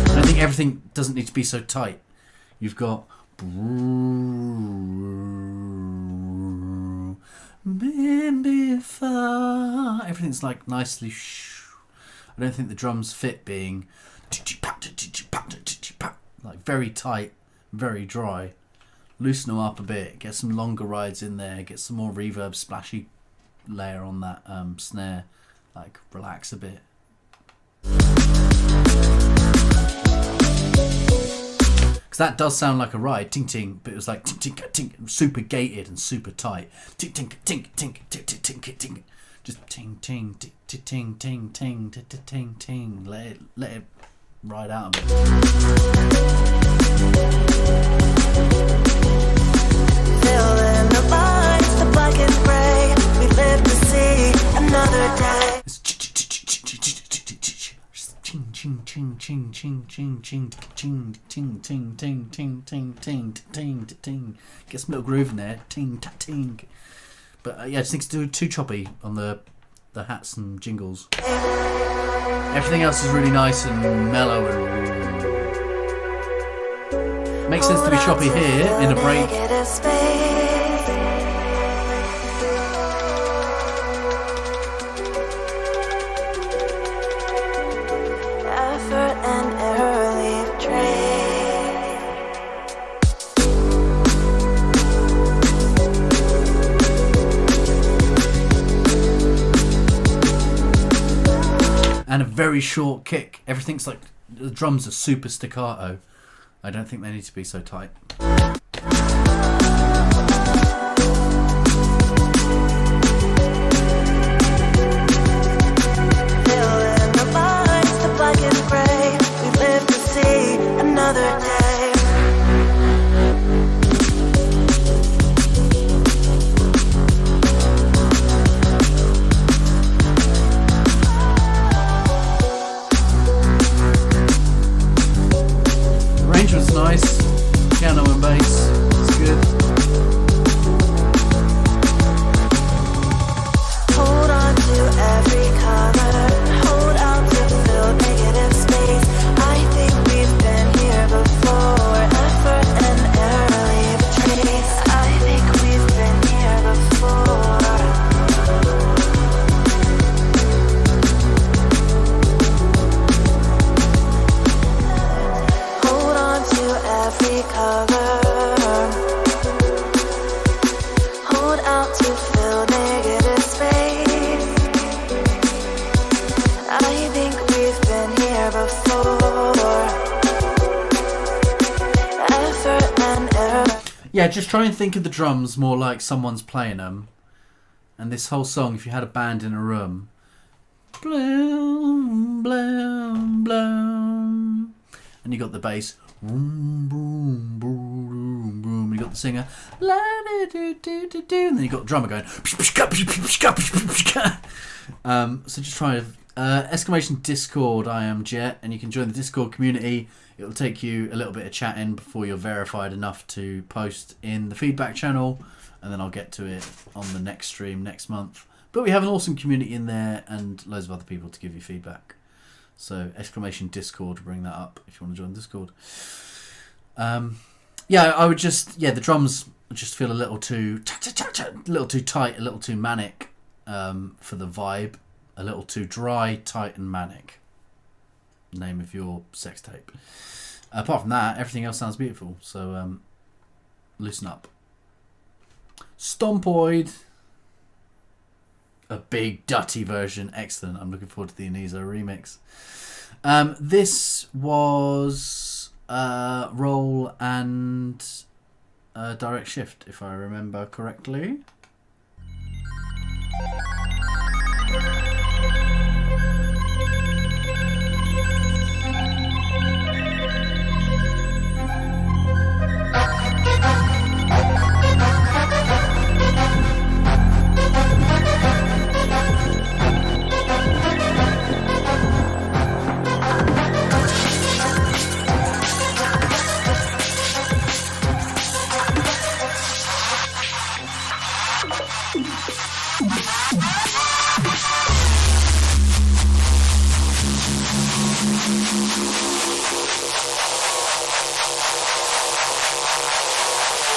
And I think everything doesn't need to be so tight. You've got everything's like nicely. I don't think the drums fit being like very tight, very dry. Loosen them up a bit, get some longer rides in there, get some more reverb splashy layer on that snare, like relax a bit. Because that does sound like a ride, ting ting, but it was like ting ting ting, super gated and super tight. Ting ting ting ting ting ting ting ting, just ting ting ting ting ting ting ting ting. Let it ride out a bit. Fill in the lines, the black and gray. We live to see another day. It's ching ching ching ching ching ching ching ching ting ting ting ting ting ting ting ting. Get some little groove in there, ting ting. But yeah, I just think it's too choppy on the hats and jingles. Everything else is really nice and mellow and makes sense to be choppy here in a break. Effort and error leave trace. And a very short kick. Everything's like, the drums are super staccato. I don't think they need to be so tight. Fill in the lines, the black and gray. We live to see another day. The arrangement's nice. Piano and bass. It's good. Hold on to every color. Hold out to fill negative space. I think we've been here before. Effort and error leave a trace. I think we've been here before. Hold on to every color. Hold out to fill negative space. I think we've been here before. Effort and error. Yeah, just try and think of the drums more like someone's playing them. And this whole song, if you had a band in a room, bloom, bloom, bloom. and you got the bass, boom, boom, boom, boom, and you got the singer, and then you got the drummer going. So just try to exclamation Discord. I am Jet, and you can join the Discord community. It will take you a little bit of chatting before you're verified enough to post in the feedback channel, and then I'll get to it on the next stream next month. But we have an awesome community in there and loads of other people to give you feedback. So exclamation Discord, bring that up if you want to join Discord. I would just the drums just feel a little too tight, a little too manic for the vibe, a little too dry, tight, and manic. Name of your sex tape. Apart from that, everything else sounds beautiful. So loosen up. Stompoid. A big dutty version. Excellent. I'm looking forward to the Anizo remix. This was roll and direct shift, if I remember correctly.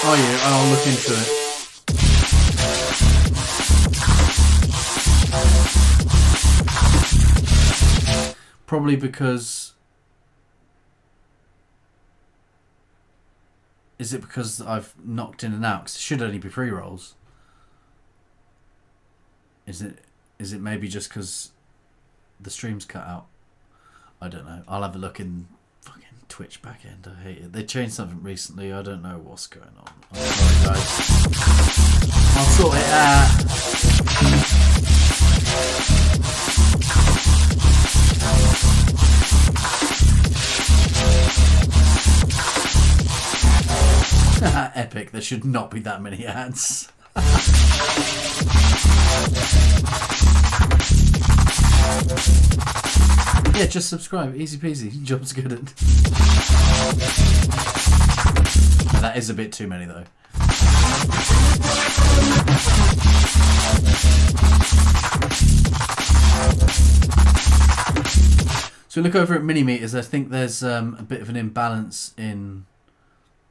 Are you? I'll look into it. Probably because... Is it because I've knocked in and out? Because it should only be pre-rolls. Is it maybe just because the stream's cut out? I don't know. I'll have a look in fucking Twitch backend. I hate it. They changed something recently. I don't know what's going on. I'm sorry, guys. I'll sort it out. Epic. There should not be that many ads. Yeah, just subscribe. Easy peasy. Job's good at. That is a bit too many though. So look over at mini meters. I think there's a bit of an imbalance in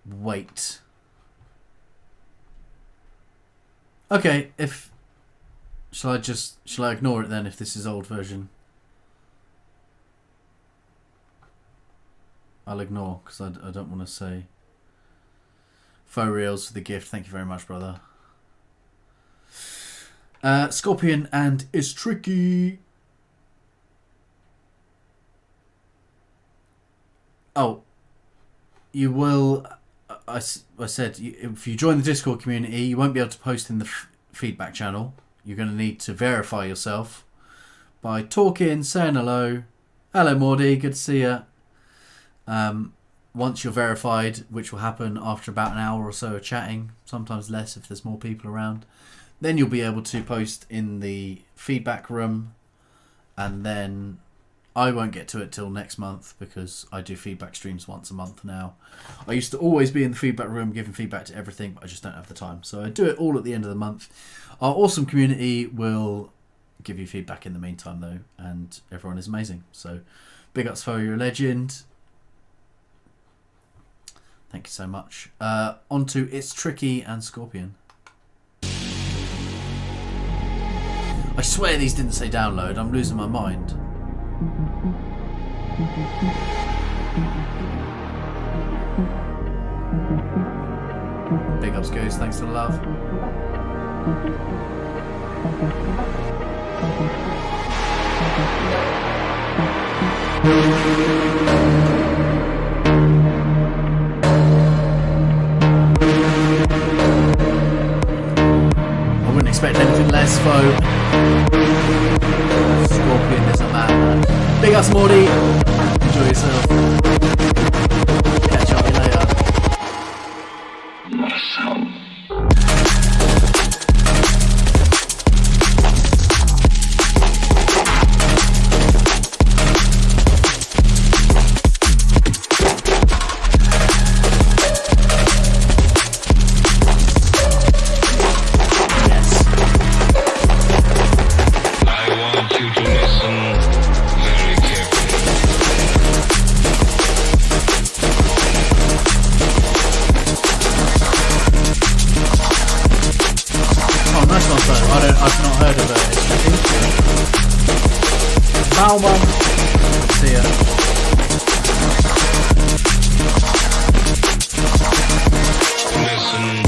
weight. Okay, shall I ignore it then if this is old version? I'll ignore because I don't want to say. Faux reels for the gift. Thank you very much, brother. Scorpion and It's Tricky. Oh, you will. I said if you join the Discord community, you won't be able to post in the feedback channel. You're going to need to verify yourself by talking, saying hello. Hello, Mordy. Good to see you. Once you're verified, which will happen after about an hour or so of chatting, sometimes less if there's more people around, then you'll be able to post in the feedback room, and then I won't get to it till next month because I do feedback streams once a month now. I used to always be in the feedback room giving feedback to everything, but I just don't have the time. So I do it all at the end of the month. Our awesome community will give you feedback in the meantime though, and everyone is amazing. So big ups for you're a legend. Thank you so much. On to It's Tricky and Scorpion. I swear these didn't say download. I'm losing my mind. Big ups, Goose. Thanks for the love. I wouldn't expect anything less, though. Scorpion is a man. Big ups, Morty. Enjoy yourself. Ciao, Mum. See ya. Listen.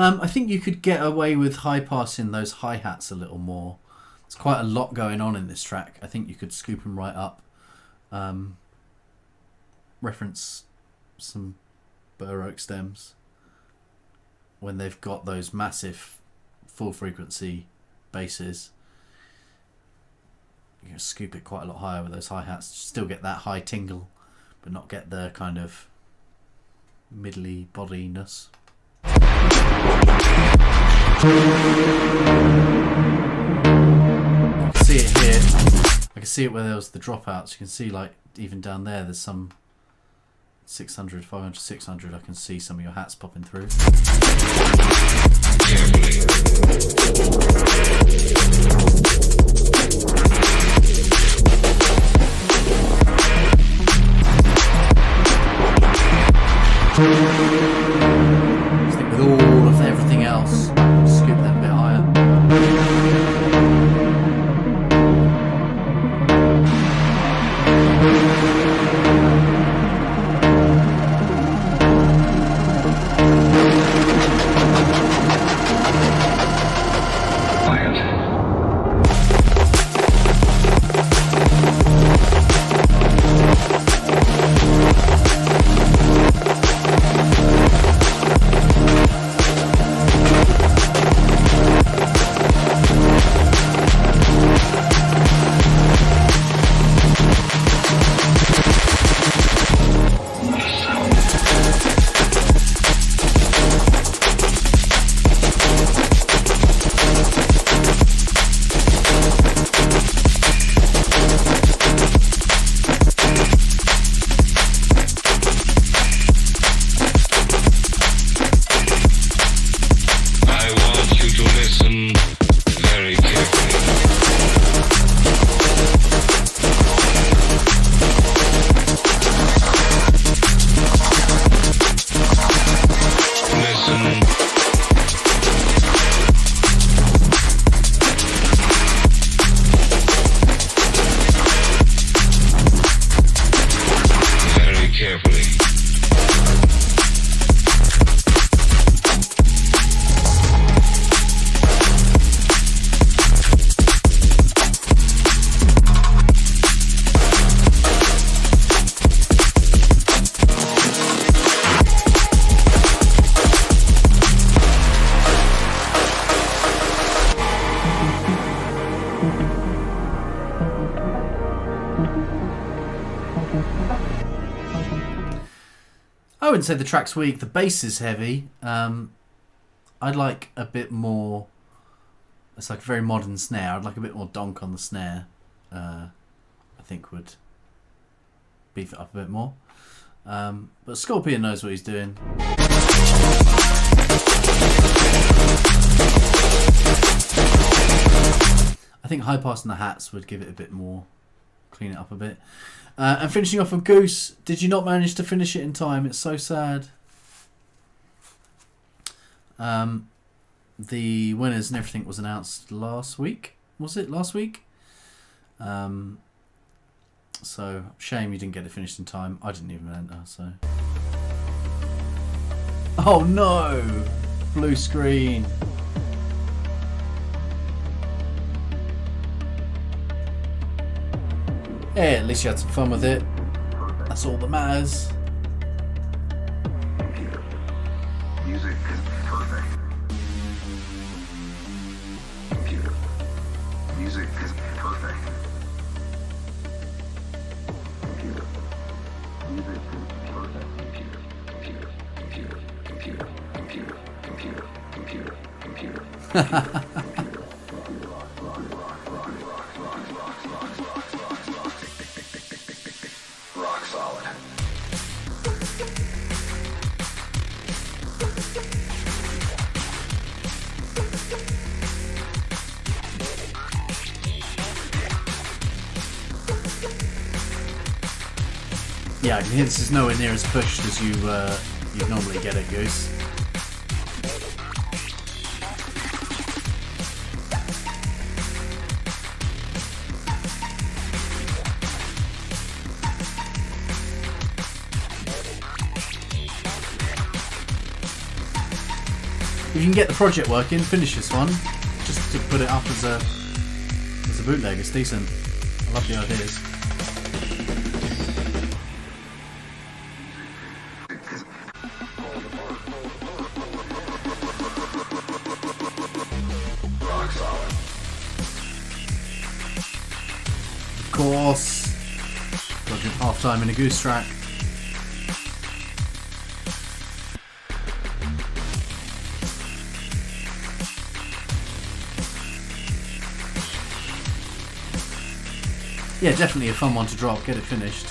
I think you could get away with high passing those hi-hats a little more. There's quite a lot going on in this track. I think you could scoop them right up. Reference some Burr Oak stems when they've got those massive full frequency basses. You can scoop it quite a lot higher with those hi-hats. Still get that high tingle, but not get the kind of middly bodiness. I can see it here. I can see it where there was the dropouts. You can see, like, even down there's some 600, 500, 600. I can see some of your hats popping through. I think with all of everything else, scoop that a bit higher. I wouldn't say the track's weak. The bass is heavy. I'd like a bit more. It's like a very modern snare. I'd like a bit more donk on the snare. I think would beef it up a bit more. But Scorpion knows what he's doing. I think high pass in the hats would give it a bit more, clean it up a bit. And finishing off with Goose, did you not manage to finish it in time? It's so sad. The winners and everything was announced last week. Was it last week? So shame you didn't get it finished in time. I didn't even enter, so. Oh no! Blue screen. Yeah, at least you had some fun with it. That's all that matters. Computer. Music is perfect. Computer. Music is perfect. Computer. Music is perfect. Computer. Computer. Computer. Computer. Computer. Computer. Computer. Computer. Computer. Rock solid. Yeah, I can hear this is nowhere near as pushed as you you'd normally get it, Goose. If you can get the project working, finish this one. Just to put it up as a bootleg, it's decent. I love the ideas. Of course. Dodging half time in a Goose track. Yeah, definitely a fun one to drop, get it finished.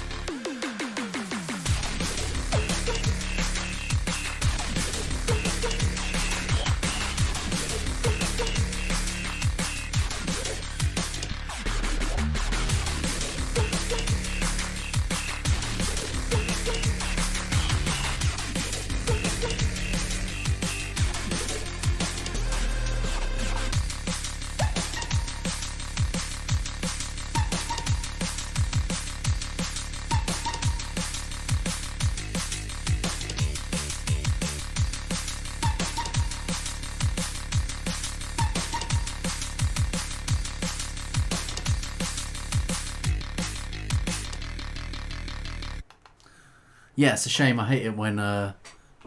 Yeah, it's a shame. I hate it when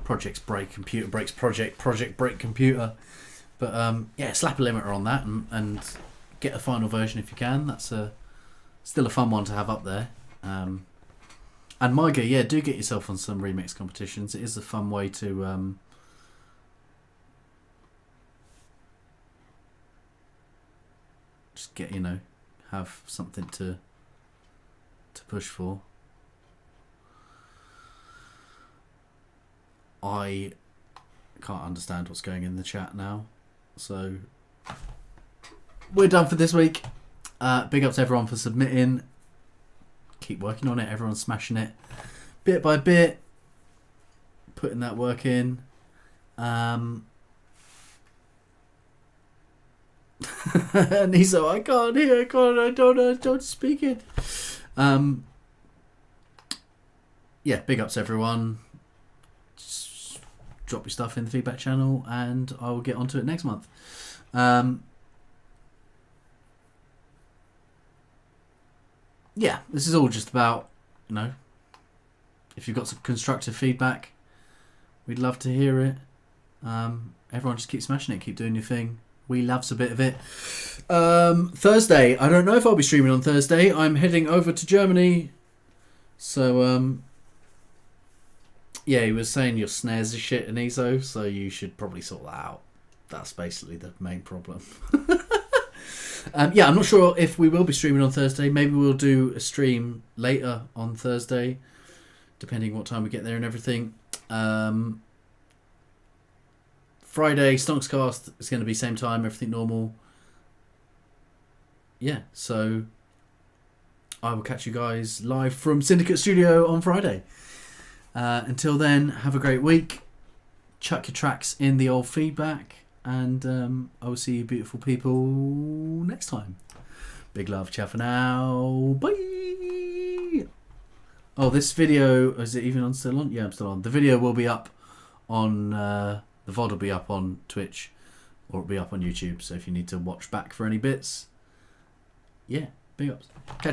projects break, computer breaks project, project break computer. But yeah, slap a limiter on that and get a final version if you can. That's still a fun one to have up there. And Myga, yeah, do get yourself on some remix competitions. It is a fun way to just get, have something to push for. I can't understand what's going in the chat now. So we're done for this week. Big up to everyone for submitting. Keep working on it. Everyone's smashing it. Bit by bit. Putting that work in. Niso, I can't hear. I don't speak it. Yeah, big ups everyone. Drop your stuff in the feedback channel and I will get onto it next month. Yeah, this is all just about, if you've got some constructive feedback, we'd love to hear it. Everyone just keep smashing it, keep doing your thing. We loves a bit of it. Thursday, I don't know if I'll be streaming on Thursday. I'm heading over to Germany. So, yeah, he was saying your snares are shit in ESO, so you should probably sort that out. That's basically the main problem. Yeah, I'm not sure if we will be streaming on Thursday. Maybe we'll do a stream later on Thursday, depending what time we get there and everything. Friday, Stonx cast is going to be same time, everything normal. Yeah, so I will catch you guys live from Syndicate Studio on Friday. Until then, have a great week. Chuck your tracks in the old feedback. And I will see you beautiful people next time. Big love. Ciao for now. Bye. Oh, this video, is it even still on? Yeah, I'm still on. The video will be up on, the VOD will be up on Twitch. Or it'll be up on YouTube. So if you need to watch back for any bits. Yeah, big ups. Catch